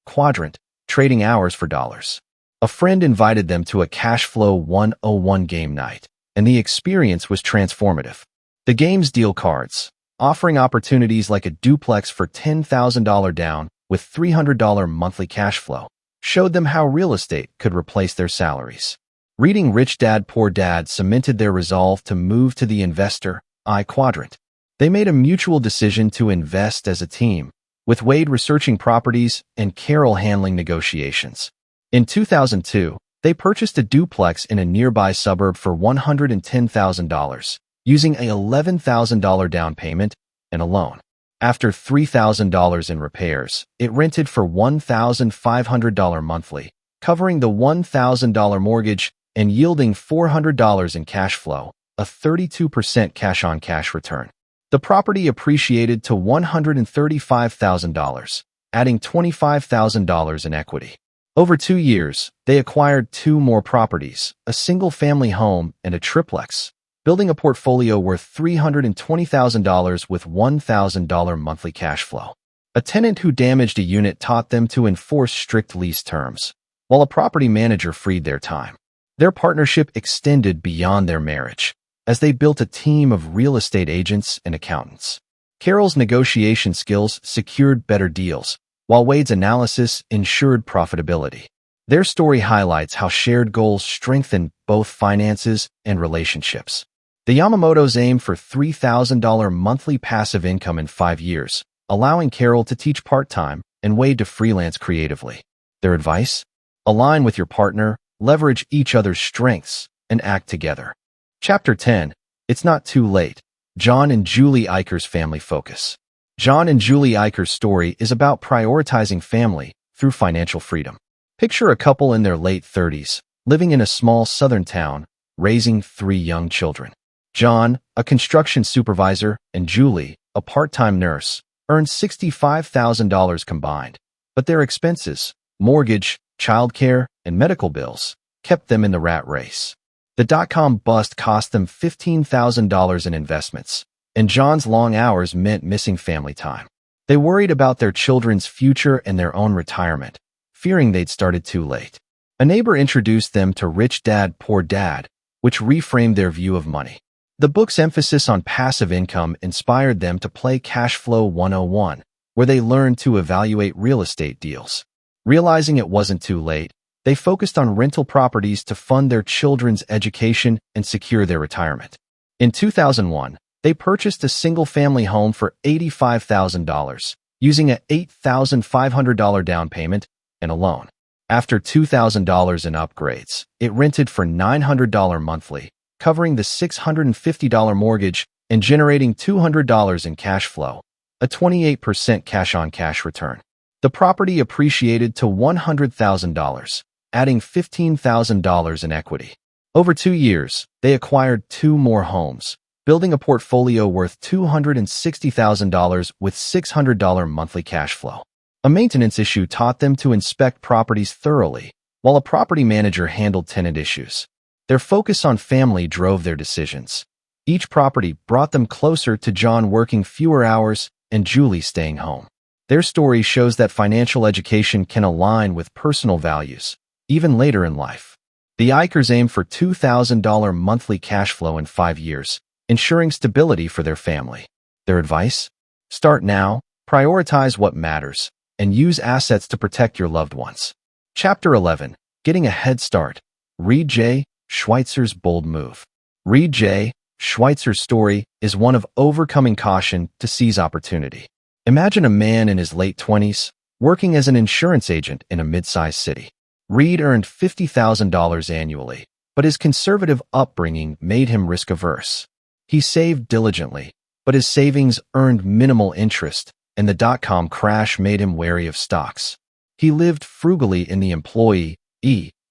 quadrant, trading hours for dollars. A friend invited them to a Cash Flow 101 game night, and the experience was transformative. The games deal cards, offering opportunities like a duplex for $10,000 down with $300 monthly cash flow, showed them how real estate could replace their salaries. Reading Rich Dad Poor Dad cemented their resolve to move to the investor quadrant. They made a mutual decision to invest as a team, with Wade researching properties and Carol handling negotiations. In 2002, they purchased a duplex in a nearby suburb for $110,000, using a $11,000 down payment and a loan. After $3,000 in repairs, it rented for $1,500 monthly, covering the $1,000 mortgage and yielding $400 in cash flow, a 32% cash-on-cash return. The property appreciated to $135,000, adding $25,000 in equity. Over 2 years, they acquired 2 more properties, a single-family home and a triplex, building a portfolio worth $320,000 with $1,000 monthly cash flow. A tenant who damaged a unit taught them to enforce strict lease terms, while a property manager freed their time. Their partnership extended beyond their marriage, as they built a team of real estate agents and accountants. Carol's negotiation skills secured better deals, while Wade's analysis ensured profitability. Their story highlights how shared goals strengthen both finances and relationships. The Yamamotos aim for $3,000 monthly passive income in 5 years, allowing Carol to teach part-time and Wade to freelance creatively. Their advice? Align with your partner, leverage each other's strengths, and act together. Chapter 10. It's Not Too Late. John and Julie Eicher's Family Focus. John and Julie Eicher's story is about prioritizing family through financial freedom. Picture a couple in their late 30s, living in a small southern town, raising 3 young children. John, a construction supervisor, and Julie, a part-time nurse, earned $65,000 combined, but their expenses, mortgage, childcare, and medical bills, kept them in the rat race. The dot-com bust cost them $15,000 in investments, and John's long hours meant missing family time. They worried about their children's future and their own retirement, fearing they'd started too late. A neighbor introduced them to Rich Dad Poor Dad, which reframed their view of money. The book's emphasis on passive income inspired them to play Cash Flow 101, where they learned to evaluate real estate deals. Realizing it wasn't too late, they focused on rental properties to fund their children's education and secure their retirement. In 2001, they purchased a single-family home for $85,000, using an $8,500 down payment and a loan. After $2,000 in upgrades, it rented for $900 monthly, covering the $650 mortgage and generating $200 in cash flow, a 28% cash-on-cash return. The property appreciated to $100,000, adding $15,000 in equity. Over 2 years, they acquired 2 more homes, building a portfolio worth $260,000 with $600 monthly cash flow. A maintenance issue taught them to inspect properties thoroughly, while a property manager handled tenant issues. Their focus on family drove their decisions. Each property brought them closer to John working fewer hours and Julie staying home. Their story shows that financial education can align with personal values, even later in life. The Eichers aim for $2,000 monthly cash flow in 5 years, ensuring stability for their family. Their advice? Start now, prioritize what matters, and use assets to protect your loved ones. Chapter 11. Getting a Head Start. Reed J. Schweitzer's Bold Move. Reed J. Schweitzer's story is one of overcoming caution to seize opportunity. Imagine a man in his late 20s, working as an insurance agent in a mid-sized city. Reed earned $50,000 annually, but his conservative upbringing made him risk-averse. He saved diligently, but his savings earned minimal interest, and the dot-com crash made him wary of stocks. He lived frugally in the employee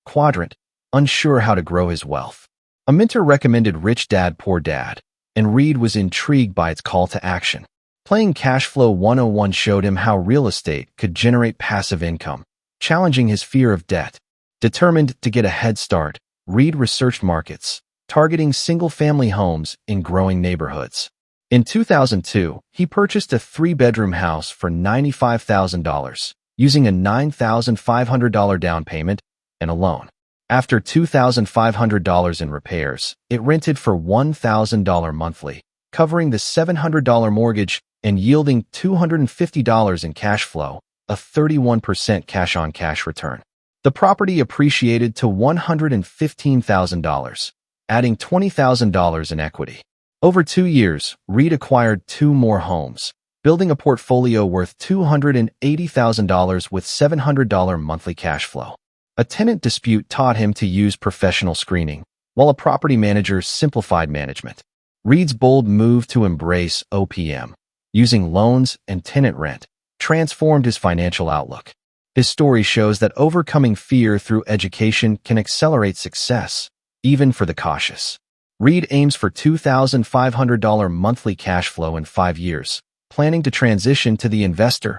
quadrant, unsure how to grow his wealth. A mentor recommended Rich Dad, Poor Dad, and Reed was intrigued by its call to action. Playing Cash Flow 101 showed him how real estate could generate passive income, challenging his fear of debt. Determined to get a head start, Reed researched markets, targeting single-family homes in growing neighborhoods. In 2002, he purchased a 3-bedroom house for $95,000, using a $9,500 down payment and a loan. After $2,500 in repairs, it rented for $1,000 monthly, covering the $700 mortgage and yielding $250 in cash flow, a 31% cash-on-cash return. The property appreciated to $115,000, adding $20,000 in equity. Over 2 years, Reed acquired 2 more homes, building a portfolio worth $280,000 with $700 monthly cash flow. A tenant dispute taught him to use professional screening, while a property manager simplified management. Reed's bold move to embrace OPM, using loans and tenant rent, transformed his financial outlook. His story shows that overcoming fear through education can accelerate success, even for the cautious. Reed aims for $2,500 monthly cash flow in 5 years, planning to transition to the investor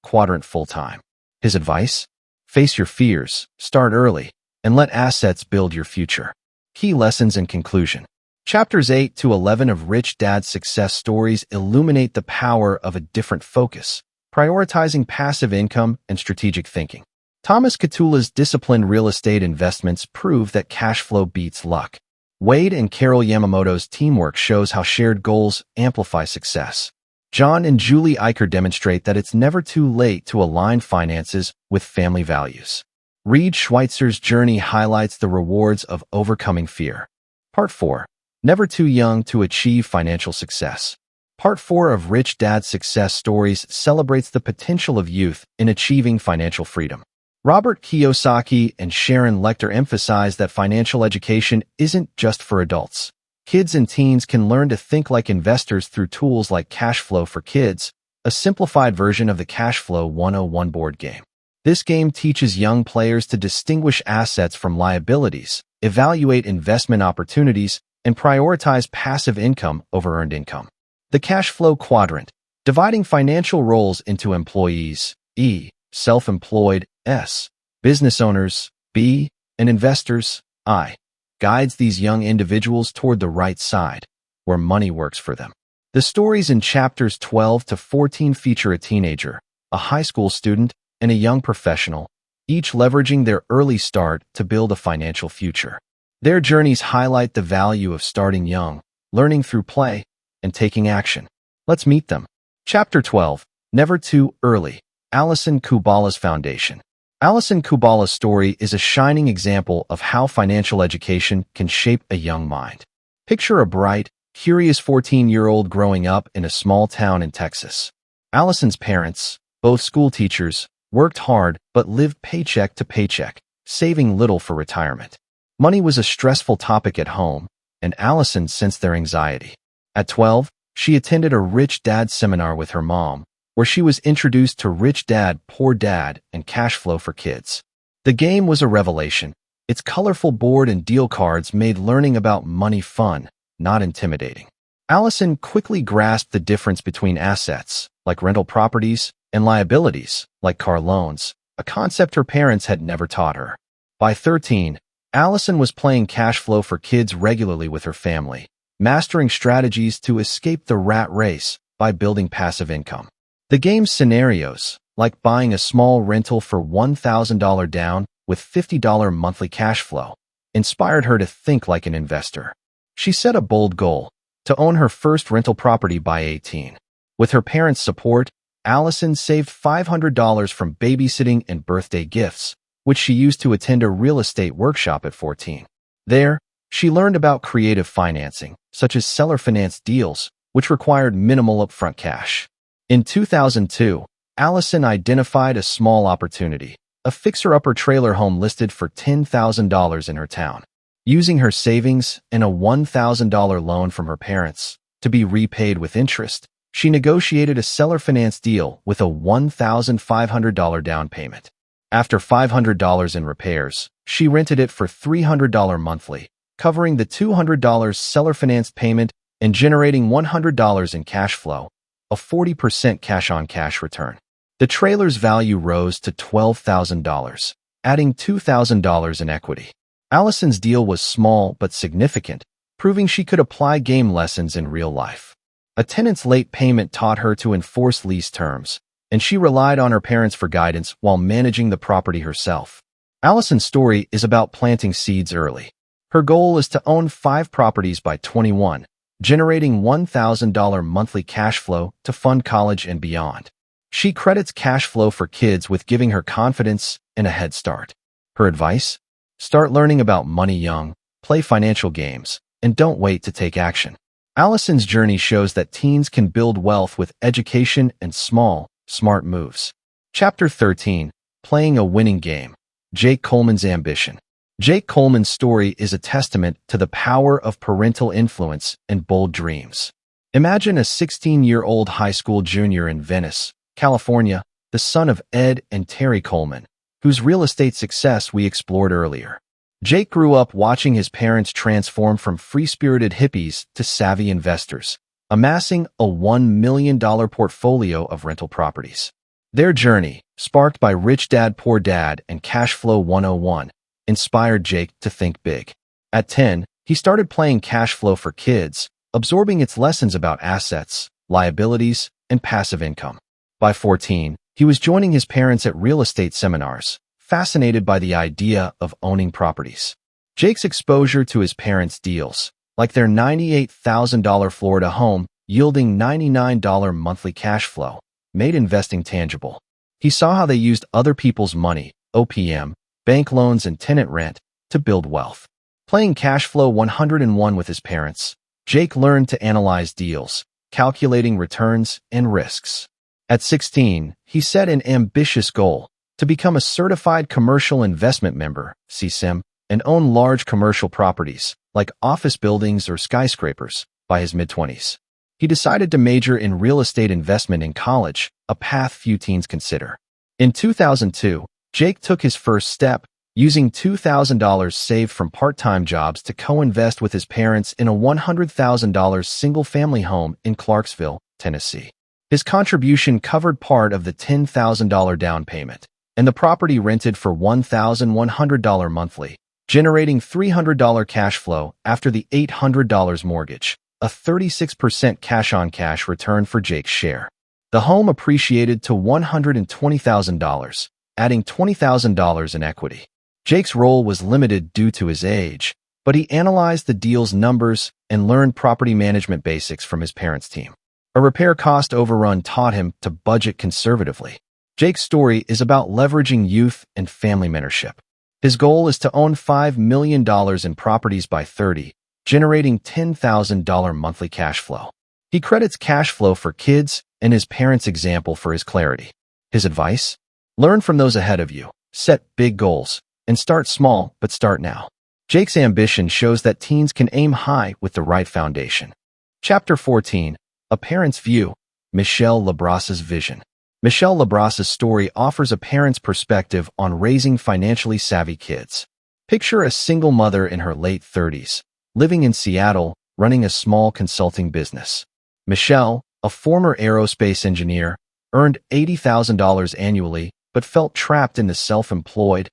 quadrant full-time. His advice? Face your fears, start early, and let assets build your future. Key lessons and conclusion. Chapters 8 to 11 of Rich Dad's success stories illuminate the power of a different focus, prioritizing passive income and strategic thinking. Thomas Catula's disciplined real estate investments prove that cash flow beats luck. Wade and Carol Yamamoto's teamwork shows how shared goals amplify success. John and Julie Eicher demonstrate that it's never too late to align finances with family values. Reed Schweitzer's journey highlights the rewards of overcoming fear. Part 4. Never Too Young to Achieve Financial Success. Part 4 of Rich Dad's success stories celebrates the potential of youth in achieving financial freedom. Robert Kiyosaki and Sharon Lechter emphasize that financial education isn't just for adults. Kids and teens can learn to think like investors through tools like Cash Flow for Kids, a simplified version of the Cash Flow 101 board game. This game teaches young players to distinguish assets from liabilities, evaluate investment opportunities, and prioritize passive income over earned income. The Cash Flow Quadrant, dividing financial roles into employees, E, self-employed, S, business owners, B, and investors, I, guides these young individuals toward the right side, where money works for them. The stories in chapters 12 to 14 feature a teenager, a high school student, and a young professional, each leveraging their early start to build a financial future. Their journeys highlight the value of starting young, learning through play, and taking action. Let's meet them. Chapter 12. Never Too Early Alison Kubala's Foundation. Alison Kubala's story is a shining example of how financial education can shape a young mind. Picture a bright, curious 14-year-old growing up in a small town in Texas. Alison's parents, both school teachers, worked hard but lived paycheck to paycheck, saving little for retirement. Money was a stressful topic at home, and Alison sensed their anxiety. At 12, she attended a Rich Dad seminar with her mom, where she was introduced to Rich Dad, Poor Dad and cash flow for kids. The game was a revelation. Its colorful board and deal cards made learning about money fun, not intimidating. Alison quickly grasped the difference between assets, like rental properties, and liabilities, like car loans, a concept her parents had never taught her. By 13, Alison was playing cash flow for kids regularly with her family, mastering strategies to escape the rat race by building passive income. The game's scenarios, like buying a small rental for $1,000 down with $50 monthly cash flow, inspired her to think like an investor. She set a bold goal, to own her first rental property by 18. With her parents' support, Alison saved $500 from babysitting and birthday gifts, which she used to attend a real estate workshop at 14. There, she learned about creative financing, such as seller finance deals, which required minimal upfront cash. In 2002, Alison identified a small opportunity, a fixer-upper trailer home listed for $10,000 in her town. Using her savings and a $1,000 loan from her parents to be repaid with interest, she negotiated a seller finance deal with a $1,500 down payment. After $500 in repairs, she rented it for $300 monthly, covering the $200 seller finance payment and generating $100 in cash flow, a 40% cash-on-cash return. The trailer's value rose to $12,000, adding $2,000 in equity. Alison's deal was small but significant, proving she could apply game lessons in real life. A tenant's late payment taught her to enforce lease terms, and she relied on her parents for guidance while managing the property herself. Alison's story is about planting seeds early. Her goal is to own 5 properties by 21, generating $1,000 monthly cash flow to fund college and beyond. She credits cash flow for kids with giving her confidence and a head start. Her advice? Start learning about money young, play financial games, and don't wait to take action. Alison's journey shows that teens can build wealth with education and small, smart moves. Chapter 13. Playing a Winning Game. Jake Coleman's Ambition. Jake Coleman's story is a testament to the power of parental influence and bold dreams. Imagine a 16-year-old high school junior in Venice, California, the son of Ed and Terry Coleman, whose real estate success we explored earlier. Jake grew up watching his parents transform from free-spirited hippies to savvy investors, amassing a $1 million portfolio of rental properties. Their journey, sparked by Rich Dad, Poor Dad and Cash Flow 101, inspired Jake to think big. At 10, he started playing cash flow for kids, absorbing its lessons about assets, liabilities, and passive income. By 14, he was joining his parents at real estate seminars, fascinated by the idea of owning properties. Jake's exposure to his parents' deals, like their $98,000 Florida home yielding $99 monthly cash flow, made investing tangible. He saw how they used other people's money, OPM, bank loans and tenant rent, to build wealth. Playing Cash Flow 101 with his parents, Jake learned to analyze deals, calculating returns and risks. At 16, he set an ambitious goal to become a certified commercial investment member, CSIM, and own large commercial properties, like office buildings or skyscrapers, by his mid-20s. He decided to major in real estate investment in college, a path few teens consider. In 2002, Jake took his first step, using $2,000 saved from part-time jobs to co-invest with his parents in a $100,000 single-family home in Clarksville, Tennessee. His contribution covered part of the $10,000 down payment, and the property rented for $1,100 monthly, generating $300 cash flow after the $800 mortgage, a 36% cash-on-cash return for Jake's share. The home appreciated to $120,000, adding $20,000 in equity. Jake's role was limited due to his age, but he analyzed the deal's numbers and learned property management basics from his parents' team. A repair cost overrun taught him to budget conservatively. Jake's story is about leveraging youth and family mentorship. His goal is to own $5 million in properties by 30, generating $10,000 monthly cash flow. He credits cash flow for kids and his parents' example for his clarity. His advice? Learn from those ahead of you, set big goals, and start small, but start now. Jake's ambition shows that teens can aim high with the right foundation. Chapter 14, A Parent's View, Michelle Labrasse's Vision. Michelle Labrasse's story offers a parent's perspective on raising financially savvy kids. Picture a single mother in her late 30s, living in Seattle, running a small consulting business. Michelle, a former aerospace engineer, earned $80,000 annually but felt trapped in the self-employed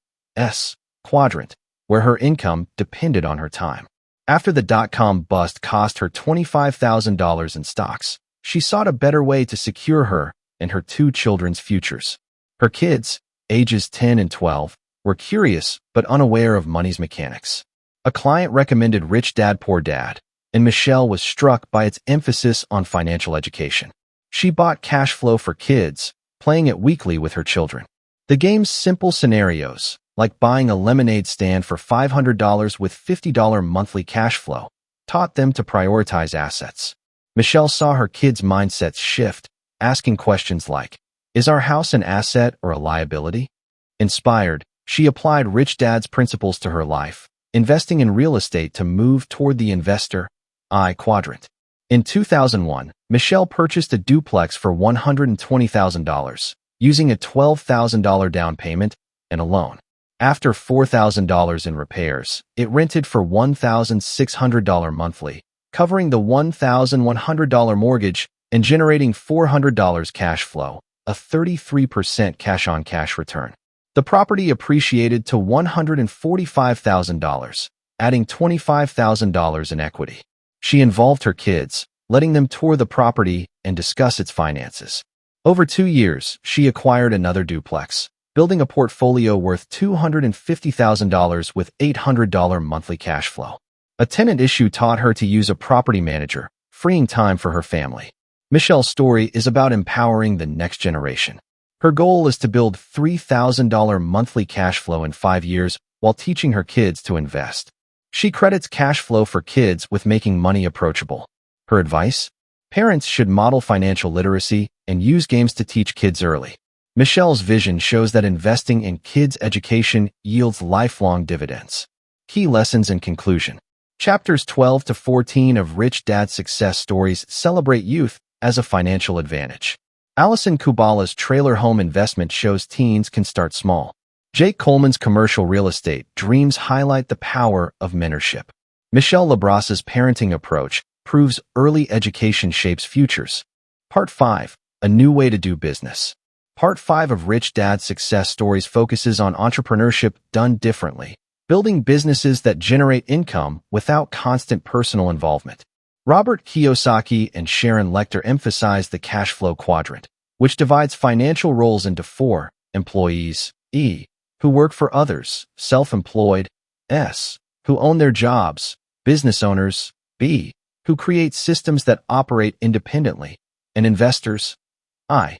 quadrant, where her income depended on her time. After the dot-com bust cost her $25,000 in stocks, she sought a better way to secure her and her two children's futures. Her kids, ages 10 and 12, were curious but unaware of money's mechanics. A client recommended Rich Dad, Poor Dad, and Michelle was struck by its emphasis on financial education. She bought Cash Flow for Kids, playing it weekly with her children. The game's simple scenarios, like buying a lemonade stand for $500 with $50 monthly cash flow, taught them to prioritize assets. Michelle saw her kids' mindsets shift, asking questions like, "Is our house an asset or a liability?" Inspired, she applied Rich Dad's principles to her life, investing in real estate to move toward the investor I quadrant. In 2001, Michelle purchased a duplex for $120,000, using a $12,000 down payment and a loan. After $4,000 in repairs, it rented for $1,600 monthly, covering the $1,100 mortgage and generating $400 cash flow, a 33% cash-on-cash return. The property appreciated to $145,000, adding $25,000 in equity. She involved her kids, letting them tour the property and discuss its finances. Over 2 years, she acquired another duplex, building a portfolio worth $250,000 with $800 monthly cash flow. A tenant issue taught her to use a property manager, freeing time for her family. Michelle's story is about empowering the next generation. Her goal is to build $3,000 monthly cash flow in 5 years while teaching her kids to invest. She credits Cash Flow for Kids with making money approachable. Her advice? Parents should model financial literacy and use games to teach kids early. Michelle's vision shows that investing in kids' education yields lifelong dividends. Key lessons and conclusion. Chapters 12 to 14 of Rich Dad's Success Stories celebrate youth as a financial advantage. Allison Kubala's trailer home investment shows teens can start small. Jake Coleman's commercial real estate dreams highlight the power of mentorship. Michelle Labrasse's parenting approach proves early education shapes futures. Part 5. A New Way to Do Business. Part 5 of Rich Dad's Success Stories focuses on entrepreneurship done differently, building businesses that generate income without constant personal involvement. Robert Kiyosaki and Sharon Lechter emphasize the cash flow quadrant, which divides financial roles into 4: employees, E, who work for others, self-employed, S, who own their jobs, business owners, B, who create systems that operate independently, and investors, I,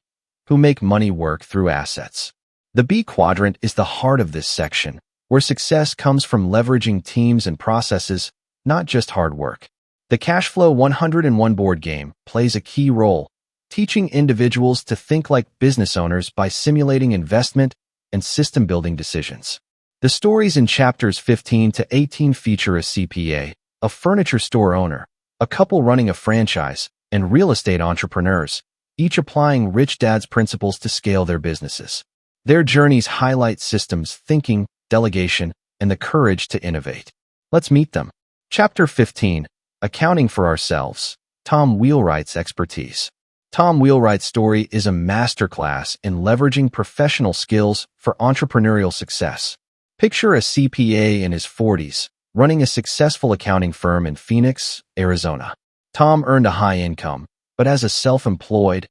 who make money work through assets. The B quadrant is the heart of this section, where success comes from leveraging teams and processes, not just hard work. The Cash Flow 101 board game plays a key role, teaching individuals to think like business owners by simulating investment and system-building decisions. The stories in chapters 15 to 18 feature a CPA, a furniture store owner, a couple running a franchise, and real estate entrepreneurs, each applying Rich Dad's principles to scale their businesses. Their journeys highlight systems thinking, delegation, and the courage to innovate. Let's meet them. Chapter 15, Accounting for Ourselves, Tom Wheelwright's expertise. Tom Wheelwright's story is a masterclass in leveraging professional skills for entrepreneurial success. Picture a CPA in his 40s, running a successful accounting firm in Phoenix, Arizona. Tom earned a high income, but as a self-employed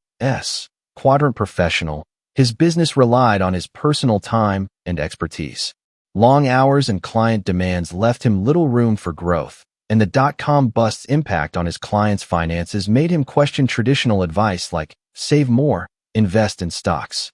quadrant professional, his business relied on his personal time and expertise. Long hours and client demands left him little room for growth, and the dot-com bust's impact on his clients' finances made him question traditional advice like save more, invest in stocks.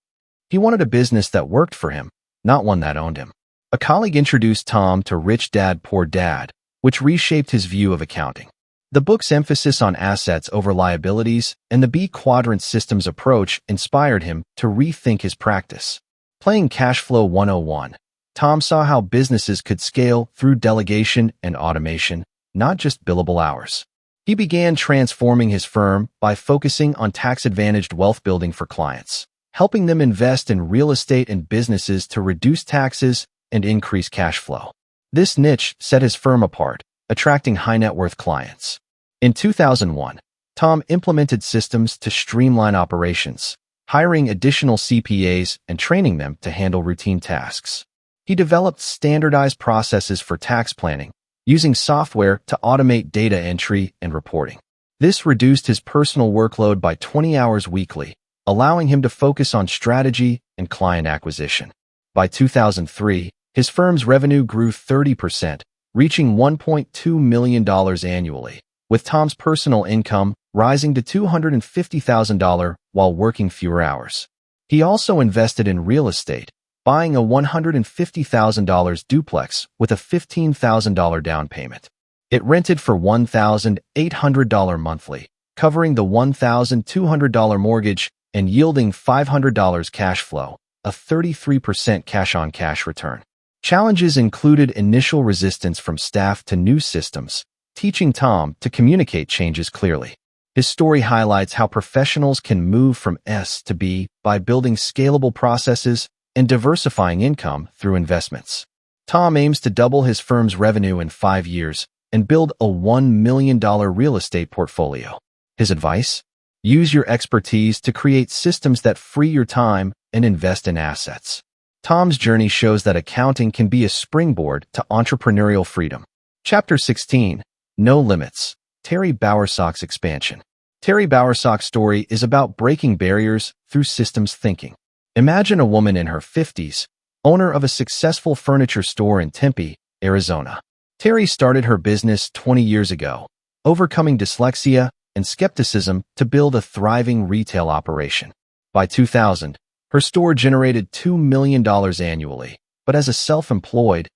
He wanted a business that worked for him, not one that owned him. A colleague introduced Tom to Rich Dad, Poor Dad, which reshaped his view of accounting. The book's emphasis on assets over liabilities and the B quadrant systems approach inspired him to rethink his practice. Playing Cash Flow 101, Tom saw how businesses could scale through delegation and automation, not just billable hours. He began transforming his firm by focusing on tax-advantaged wealth building for clients, helping them invest in real estate and businesses to reduce taxes and increase cash flow. This niche set his firm apart, attracting high-net-worth clients. In 2001, Tom implemented systems to streamline operations, hiring additional CPAs and training them to handle routine tasks. He developed standardized processes for tax planning, using software to automate data entry and reporting. This reduced his personal workload by 20 hours weekly, allowing him to focus on strategy and client acquisition. By 2003, his firm's revenue grew 30%, reaching $1.2 million annually, with Tom's personal income rising to $250,000 while working fewer hours. He also invested in real estate, buying a $150,000 duplex with a $15,000 down payment. It rented for $1,800 monthly, covering the $1,200 mortgage and yielding $500 cash flow, a 33% cash-on-cash return. Challenges included initial resistance from staff to new systems, teaching Tom to communicate changes clearly. His story highlights how professionals can move from S to B by building scalable processes and diversifying income through investments. Tom aims to double his firm's revenue in 5 years and build a $1 million real estate portfolio. His advice? Use your expertise to create systems that free your time and invest in assets. Tom's journey shows that accounting can be a springboard to entrepreneurial freedom. Chapter 16. No Limits. Terry Bowersock's Expansion. Terry Bowersock's story is about breaking barriers through systems thinking. Imagine a woman in her 50s, owner of a successful furniture store in Tempe, Arizona. Terry started her business 20 years ago, overcoming dyslexia and skepticism to build a thriving retail operation. By 2000, her store generated $2 million annually, but as a self-employed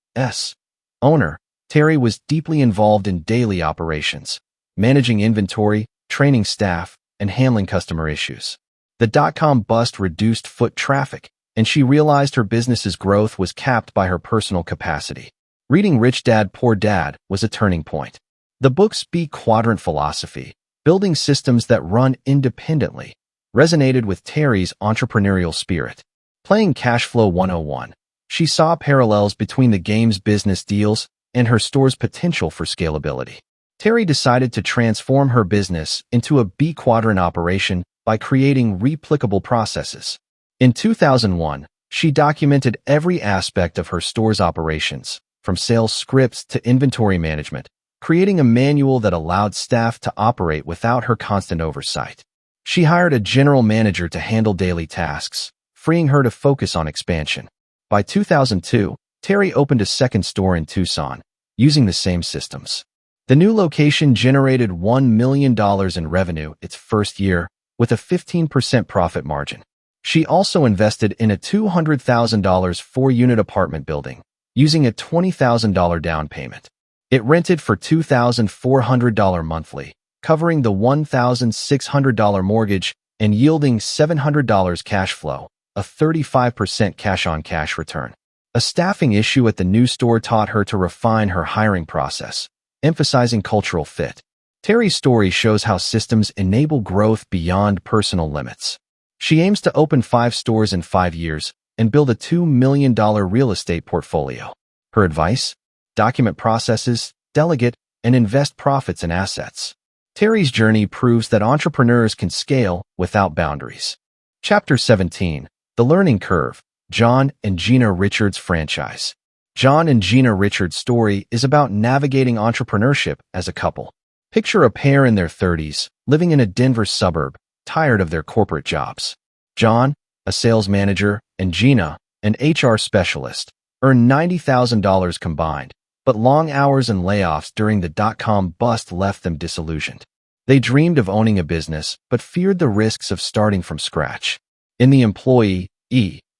owner, Terry was deeply involved in daily operations, managing inventory, training staff, and handling customer issues. The dot-com bust reduced foot traffic, and she realized her business's growth was capped by her personal capacity. Reading Rich Dad, Poor Dad was a turning point. The book's B quadrant philosophy, building systems that run independently, resonated with Terry's entrepreneurial spirit. Playing Cash Flow 101, she saw parallels between the game's business deals and her store's potential for scalability. Terry decided to transform her business into a B quadrant operation by creating replicable processes. In 2001, she documented every aspect of her store's operations, from sales scripts to inventory management, creating a manual that allowed staff to operate without her constant oversight. She hired a general manager to handle daily tasks, freeing her to focus on expansion. By 2002, Terry opened a second store in Tucson, using the same systems. The new location generated $1 million in revenue its first year, with a 15% profit margin. She also invested in a $200,000 four-unit apartment building, using a $20,000 down payment. It rented for $2,400 monthly, covering the $1,600 mortgage and yielding $700 cash flow, a 35% cash-on-cash return. A staffing issue at the new store taught her to refine her hiring process, emphasizing cultural fit. Terry's story shows how systems enable growth beyond personal limits. She aims to open 5 stores in 5 years and build a $2 million real estate portfolio. Her advice? Document processes, delegate, and invest profits in assets. Terry's journey proves that entrepreneurs can scale without boundaries. Chapter 17. The Learning Curve. John and Gina Richards' Franchise. John and Gina Richards' story is about navigating entrepreneurship as a couple. Picture a pair in their 30s, living in a Denver suburb, tired of their corporate jobs. John, a sales manager, and Gina, an HR specialist, earn $90,000 combined, but long hours and layoffs during the dot-com bust left them disillusioned. They dreamed of owning a business, but feared the risks of starting from scratch. In the employee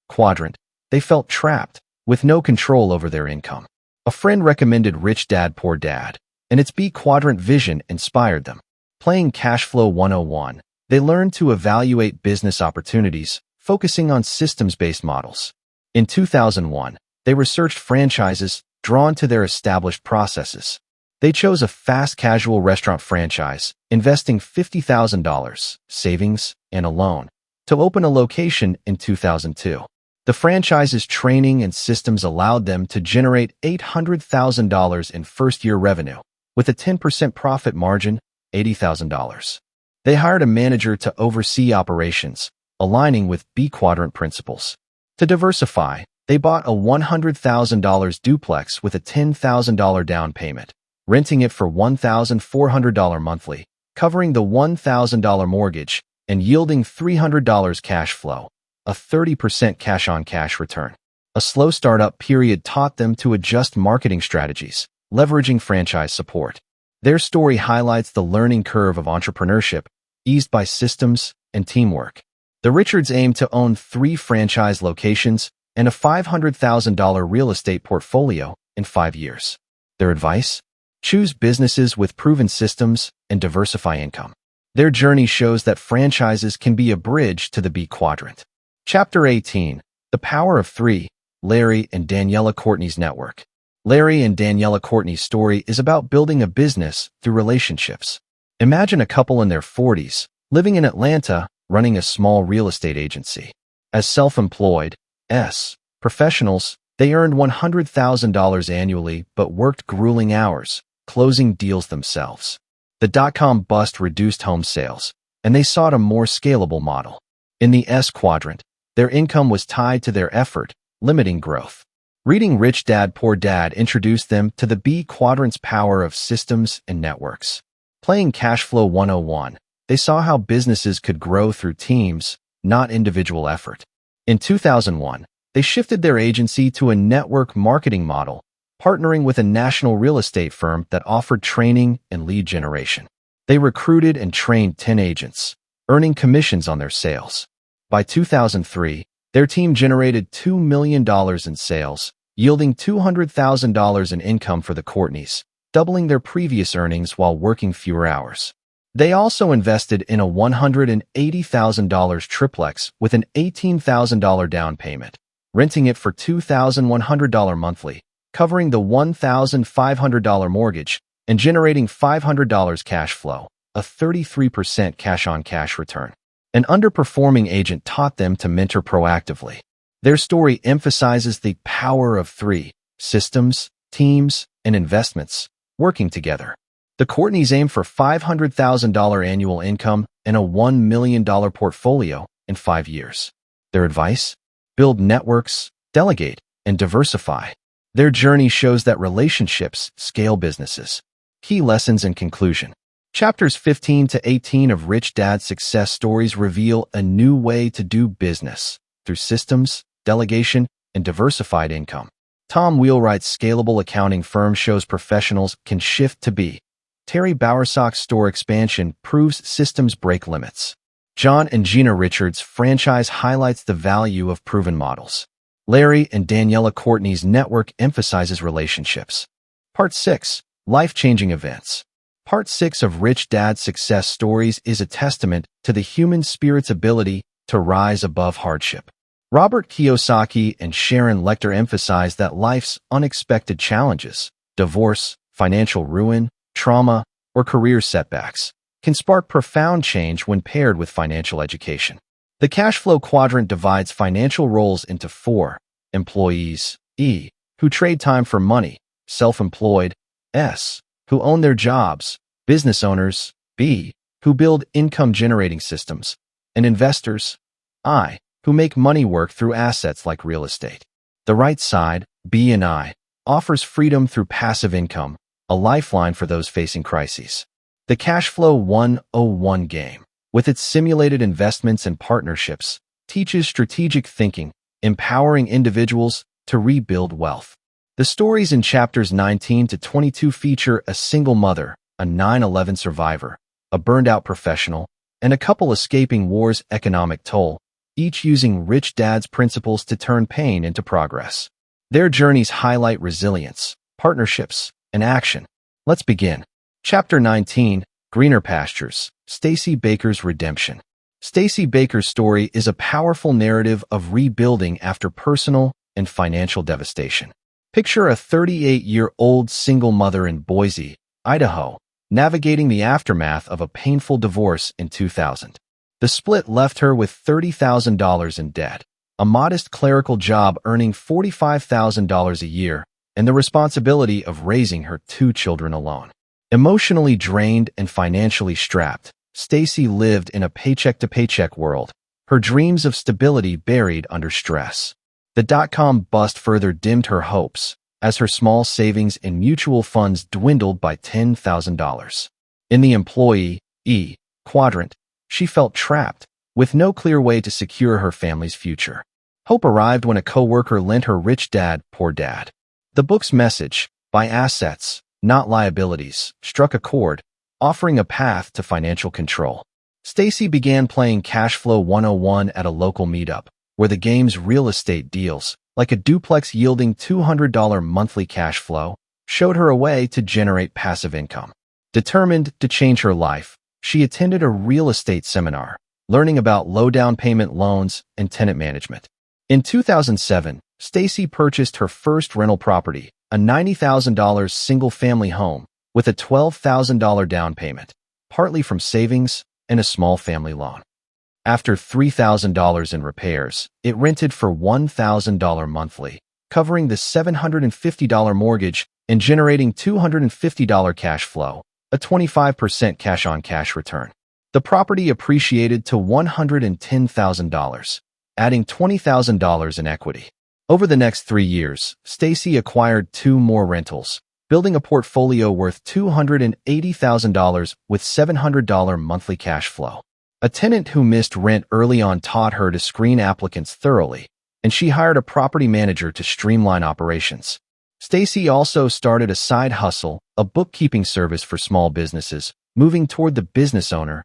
quadrant, they felt trapped, with no control over their income. A friend recommended Rich Dad, Poor Dad, and its B quadrant vision inspired them. Playing Cash Flow 101, they learned to evaluate business opportunities, focusing on systems-based models. In 2001, they researched franchises drawn to their established processes. They chose a fast casual restaurant franchise, investing $50,000, savings, and a loan, to open a location in 2002. The franchise's training and systems allowed them to generate $800,000 in first-year revenue, with a 10% profit margin, $80,000. They hired a manager to oversee operations, aligning with B quadrant principles. To diversify, they bought a $100,000 duplex with a $10,000 down payment, renting it for $1,400 monthly, covering the $1,000 mortgage, and yielding $300 cash flow, a 30% cash-on-cash return. A slow startup period taught them to adjust marketing strategies, leveraging franchise support. Their story highlights the learning curve of entrepreneurship, eased by systems and teamwork. The Richards aim to own 3 franchise locations and a $500,000 real estate portfolio in 5 years. Their advice? Choose businesses with proven systems and diversify income. Their journey shows that franchises can be a bridge to the B quadrant. Chapter 18, The Power of 3, Larry and Daniela Courtney's Network. Larry and Daniela Courtney's story is about building a business through relationships. Imagine a couple in their 40s, living in Atlanta, running a small real estate agency. As self-employed professionals, they earned $100,000 annually but worked grueling hours, closing deals themselves. The dot-com bust reduced home sales, and they sought a more scalable model. In the S quadrant, their income was tied to their effort, limiting growth. Reading Rich Dad, Poor Dad introduced them to the B quadrant's power of systems and networks. Playing Cash Flow 101, they saw how businesses could grow through teams, not individual effort. In 2001, they shifted their agency to a network marketing model, partnering with a national real estate firm that offered training and lead generation. They recruited and trained 10 agents, earning commissions on their sales. By 2003, their team generated $2 million in sales, yielding $200,000 in income for the Courtneys, doubling their previous earnings while working fewer hours. They also invested in a $180,000 triplex with an $18,000 down payment, renting it for $2,100 monthly, covering the $1,500 mortgage, and generating $500 cash flow, a 33% cash-on-cash return. An underperforming agent taught them to mentor proactively. Their story emphasizes the power of 3 systems, teams, and investments working together. The Courtneys aim for $500,000 annual income and a $1 million portfolio in 5 years. Their advice? Build networks, delegate, and diversify. Their journey shows that relationships scale businesses. Key lessons and conclusion. Chapters 15 to 18 of Rich Dad's success stories reveal a new way to do business through systems, delegation, and diversified income. Tom Wheelwright's scalable accounting firm shows professionals can shift to B. Terry Bowersock's store expansion proves systems break limits. John and Gina Richards' franchise highlights the value of proven models. Larry and Daniela Courtney's network emphasizes relationships. Part 6, Life-Changing Events. Part 6 of Rich Dad's success stories is a testament to the human spirit's ability to rise above hardship. Robert Kiyosaki and Sharon Lechter emphasize that life's unexpected challenges, divorce, financial ruin, trauma, or career setbacks, can spark profound change when paired with financial education. The cash flow quadrant divides financial roles into 4: employees, E, who trade time for money, self-employed, S, who own their jobs, business owners, B, who build income-generating systems, and investors, I, who make money work through assets like real estate. The right side, B and I, offers freedom through passive income, a lifeline for those facing crises. The Cash Flow 101 game, with its simulated investments and partnerships, teaches strategic thinking, empowering individuals to rebuild wealth. The stories in chapters 19 to 22 feature a single mother, a 9/11 survivor, a burned-out professional, and a couple escaping war's economic toll, each using Rich Dad's principles to turn pain into progress. Their journeys highlight resilience, partnerships, and action. Let's begin. Chapter 19, Greener Pastures, Stacey Baker's Redemption. Stacey Baker's story is a powerful narrative of rebuilding after personal and financial devastation. Picture a 38-year-old single mother in Boise, Idaho, navigating the aftermath of a painful divorce in 2000. The split left her with $30,000 in debt, a modest clerical job earning $45,000 a year, and the responsibility of raising her 2 children alone. Emotionally drained and financially strapped, Stacey lived in a paycheck-to-paycheck world, her dreams of stability buried under stress. The dot-com bust further dimmed her hopes, as her small savings and mutual funds dwindled by $10,000. In the employee quadrant, she felt trapped, with no clear way to secure her family's future. Hope arrived when a coworker lent her Rich Dad, Poor Dad. The book's message, buy assets, not liabilities, struck a chord, offering a path to financial control. Stacey began playing Cash Flow 101 at a local meetup, where the game's real estate deals, like a duplex yielding $200 monthly cash flow, showed her a way to generate passive income. Determined to change her life, she attended a real estate seminar, learning about low down payment loans and tenant management. In 2007, Stacey purchased her first rental property, a $90,000 single-family home, with a $12,000 down payment, partly from savings and a small family loan. After $3,000 in repairs, it rented for $1,000 monthly, covering the $750 mortgage and generating $250 cash flow, a 25% cash-on-cash return. The property appreciated to $110,000, adding $20,000 in equity. Over the next 3 years, Stacey acquired 2 more rentals, building a portfolio worth $280,000 with $700 monthly cash flow. A tenant who missed rent early on taught her to screen applicants thoroughly, and she hired a property manager to streamline operations. Stacey also started a side hustle, a bookkeeping service for small businesses, moving toward the business owner's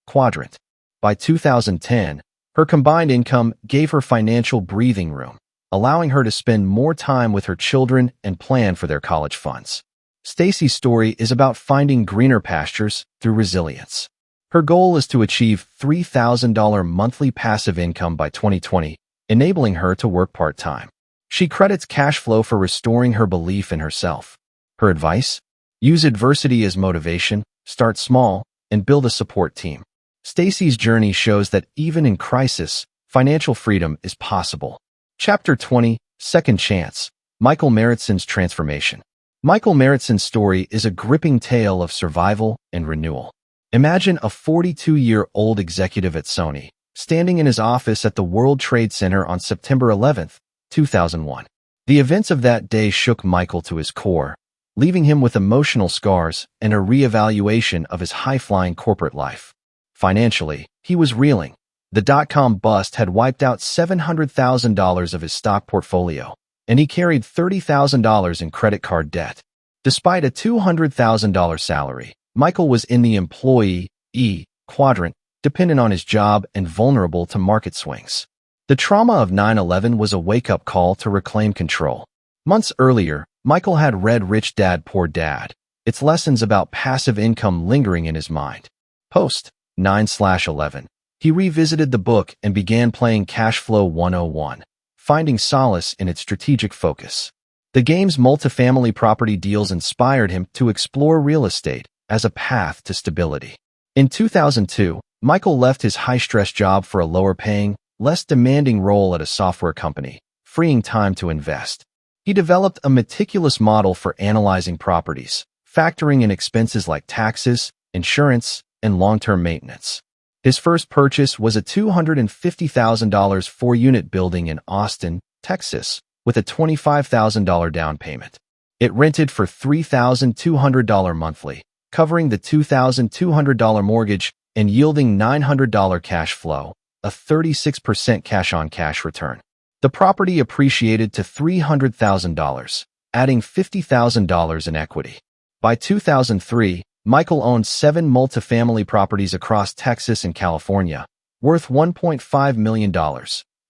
quadrant. By 2010, her combined income gave her financial breathing room, allowing her to spend more time with her children and plan for their college funds. Stacey's story is about finding greener pastures through resilience. Her goal is to achieve $3,000 monthly passive income by 2020, enabling her to work part-time. She credits cash flow for restoring her belief in herself. Her advice? Use adversity as motivation, start small, and build a support team. Stacey's journey shows that even in crisis, financial freedom is possible. Chapter 20, Second Chance, Michael Maritson's Transformation. Michael Maritson's story is a gripping tale of survival and renewal. Imagine a 42-year-old executive at Sony, standing in his office at the World Trade Center on September 11, 2001. The events of that day shook Michael to his core, leaving him with emotional scars and a reevaluation of his high-flying corporate life. Financially, he was reeling. The dot-com bust had wiped out $700,000 of his stock portfolio, and he carried $30,000 in credit card debt. Despite a $200,000 salary, Michael was in the employee quadrant, dependent on his job and vulnerable to market swings. The trauma of 9/11 was a wake-up call to reclaim control. Months earlier, Michael had read Rich Dad, Poor Dad, its lessons about passive income lingering in his mind. Post 9/11, he revisited the book and began playing Cash Flow 101, finding solace in its strategic focus. The game's multifamily property deals inspired him to explore real estate as a path to stability. In 2002, Michael left his high-stress job for a lower-paying, less demanding role at a software company, freeing time to invest. He developed a meticulous model for analyzing properties, factoring in expenses like taxes, insurance, and long-term maintenance. His first purchase was a $250,000 4-unit building in Austin, Texas, with a $25,000 down payment. It rented for $3,200 monthly, covering the $2,200 mortgage and yielding $900 cash flow, a 36% cash-on-cash return. The property appreciated to $300,000, adding $50,000 in equity. By 2003, Michael owned 7 multifamily properties across Texas and California, worth $1.5 million,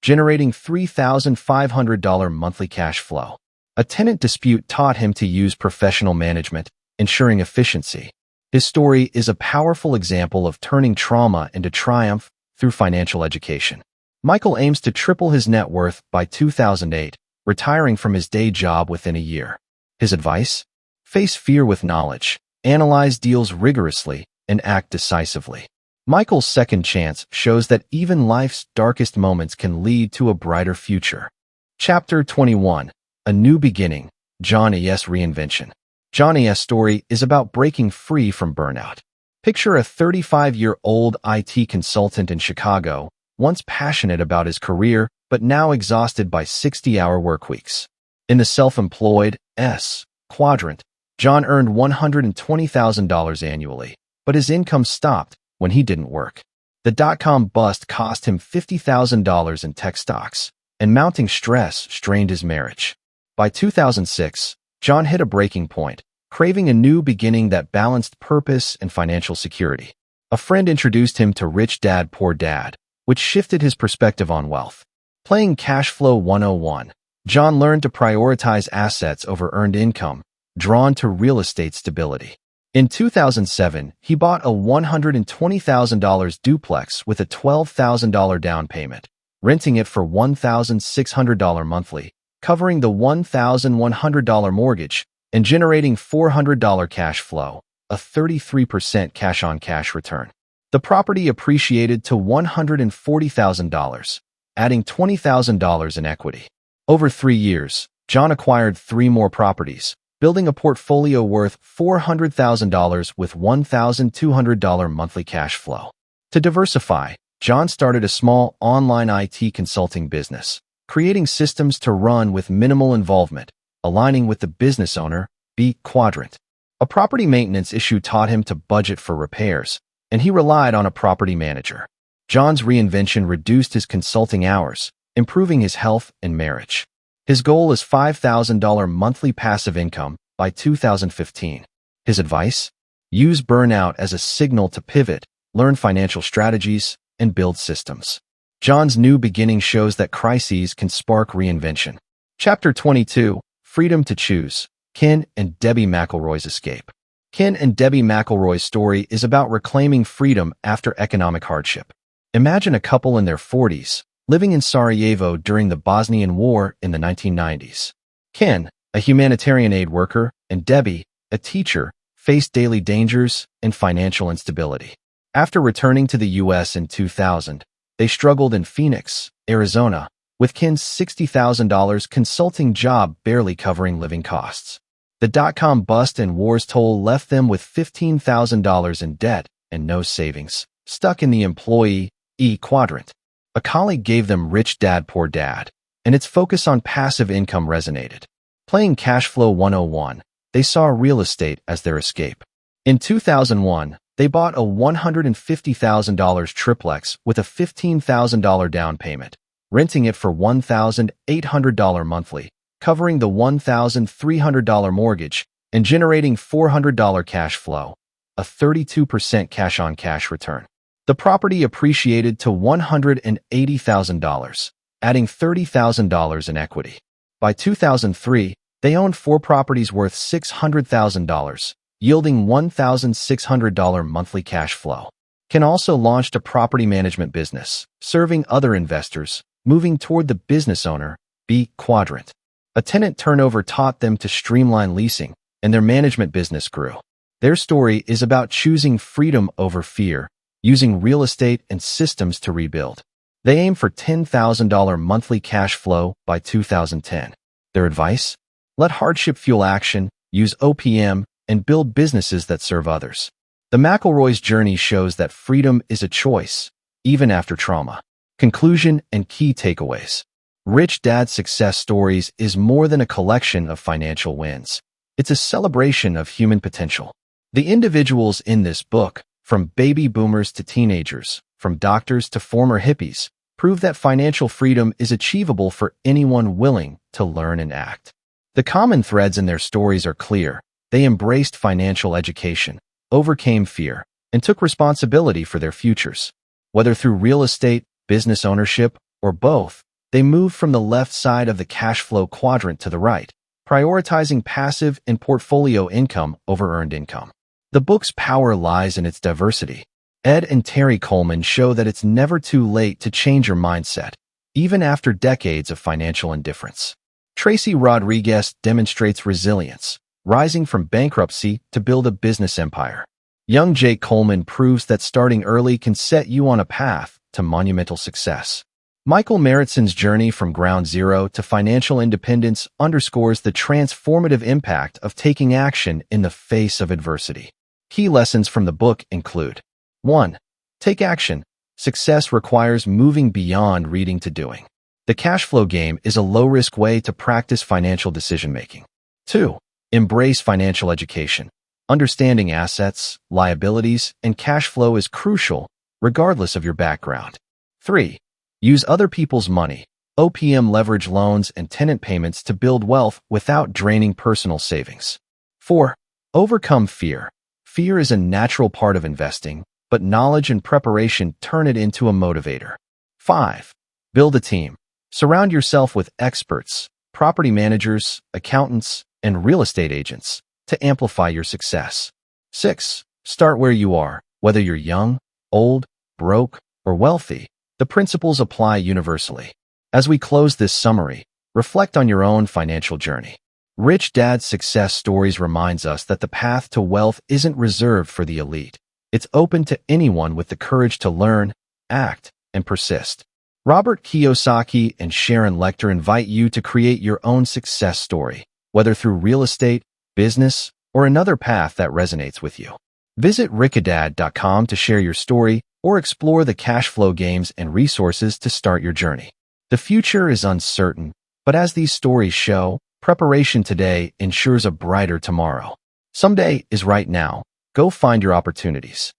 generating $3,500 monthly cash flow. A tenant dispute taught him to use professional management, ensuring efficiency. His story is a powerful example of turning trauma into triumph through financial education. Michael aims to triple his net worth by 2008, retiring from his day job within a year. His advice? Face fear with knowledge, analyze deals rigorously, and act decisively. Michael's second chance shows that even life's darkest moments can lead to a brighter future. Chapter 21. A New Beginning, John E.'s Reinvention. John E.'s story is about breaking free from burnout. Picture a 35-year-old IT consultant in Chicago, once passionate about his career, but now exhausted by 60-hour workweeks. In the self-employed S quadrant, John earned $120,000 annually, but his income stopped when he didn't work. The dot-com bust cost him $50,000 in tech stocks, and mounting stress strained his marriage. By 2006, John hit a breaking point, craving a new beginning that balanced purpose and financial security. A friend introduced him to Rich Dad, Poor Dad, which shifted his perspective on wealth. Playing Cash Flow 101, John learned to prioritize assets over earned income, drawn to real estate stability. In 2007, he bought a $120,000 duplex with a $12,000 down payment, renting it for $1,600 monthly, covering the $1,100 mortgage, and generating $400 cash flow, a 33% cash-on-cash return. The property appreciated to $140,000, adding $20,000 in equity. Over 3 years, John acquired 3 more properties, building a portfolio worth $400,000 with $1,200 monthly cash flow. To diversify, John started a small online IT consulting business, creating systems to run with minimal involvement, aligning with the business owner, B quadrant. A property maintenance issue taught him to budget for repairs, and he relied on a property manager. John's reinvention reduced his consulting hours, improving his health and marriage. His goal is $5,000 monthly passive income by 2015. His advice? Use burnout as a signal to pivot, learn financial strategies, and build systems. John's new beginning shows that crises can spark reinvention. Chapter 22. Freedom to Choose. Ken and Debbie McElroy's Escape. Ken and Debbie McElroy's story is about reclaiming freedom after economic hardship. Imagine a couple in their 40s, living in Sarajevo during the Bosnian War in the 1990s. Ken, a humanitarian aid worker, and Debbie, a teacher, faced daily dangers and financial instability. After returning to the U.S. in 2000, they struggled in Phoenix, Arizona, with Ken's $60,000 consulting job barely covering living costs. The dot-com bust and war's toll left them with $15,000 in debt and no savings, stuck in the employee E quadrant. A colleague gave them Rich Dad, Poor Dad, and its focus on passive income resonated. Playing Cash Flow 101, they saw real estate as their escape. In 2001, they bought a $150,000 triplex with a $15,000 down payment, renting it for $1,800 monthly, covering the $1,300 mortgage, and generating $400 cash flow, a 32% cash-on-cash return. The property appreciated to $180,000, adding $30,000 in equity. By 2003, they owned 4 properties worth $600,000, yielding $1,600 monthly cash flow. Ken also launched a property management business, serving other investors, moving toward the business owner, B quadrant. A tenant turnover taught them to streamline leasing, and their management business grew. Their story is about choosing freedom over fear, using real estate and systems to rebuild. They aim for $10,000 monthly cash flow by 2010. Their advice? Let hardship fuel action, use OPM, and build businesses that serve others. The McElroy's journey shows that freedom is a choice, even after trauma. Conclusion and key takeaways. Rich Dad's Success Stories is more than a collection of financial wins. It's a celebration of human potential. The individuals in this book, from baby boomers to teenagers, from doctors to former hippies, prove that financial freedom is achievable for anyone willing to learn and act. The common threads in their stories are clear. They embraced financial education, overcame fear, and took responsibility for their futures. Whether through real estate, business ownership, or both, they moved from the left side of the cash flow quadrant to the right, prioritizing passive and portfolio income over earned income. The book's power lies in its diversity. Ed and Terry Coleman show that it's never too late to change your mindset, even after decades of financial indifference. Tracy Rodriguez demonstrates resilience, rising from bankruptcy to build a business empire. Young Jake Coleman proves that starting early can set you on a path to monumental success. Michael Maritson's journey from ground zero to financial independence underscores the transformative impact of taking action in the face of adversity. Key lessons from the book include: 1. Take action. Success requires moving beyond reading to doing. The cash flow game is a low-risk way to practice financial decision-making. 2. Embrace financial education. Understanding assets, liabilities, and cash flow is crucial, regardless of your background. 3. Use other people's money, OPM leverage loans and tenant payments to build wealth without draining personal savings. 4. Overcome fear. Fear is a natural part of investing, but knowledge and preparation turn it into a motivator. 5. Build a team. Surround yourself with experts, property managers, accountants, and real estate agents to amplify your success. 6. Start where you are, whether you're young, old, broke, or wealthy. The principles apply universally. As we close this summary, reflect on your own financial journey. Rich Dad's Success Stories reminds us that the path to wealth isn't reserved for the elite. It's open to anyone with the courage to learn, act, and persist. Robert Kiyosaki and Sharon Lechter invite you to create your own success story, whether through real estate, business, or another path that resonates with you. Visit rickadad.com to share your story or explore the cash flow games and resources to start your journey. The future is uncertain, but as these stories show, preparation today ensures a brighter tomorrow. Someday is right now. Go find your opportunities.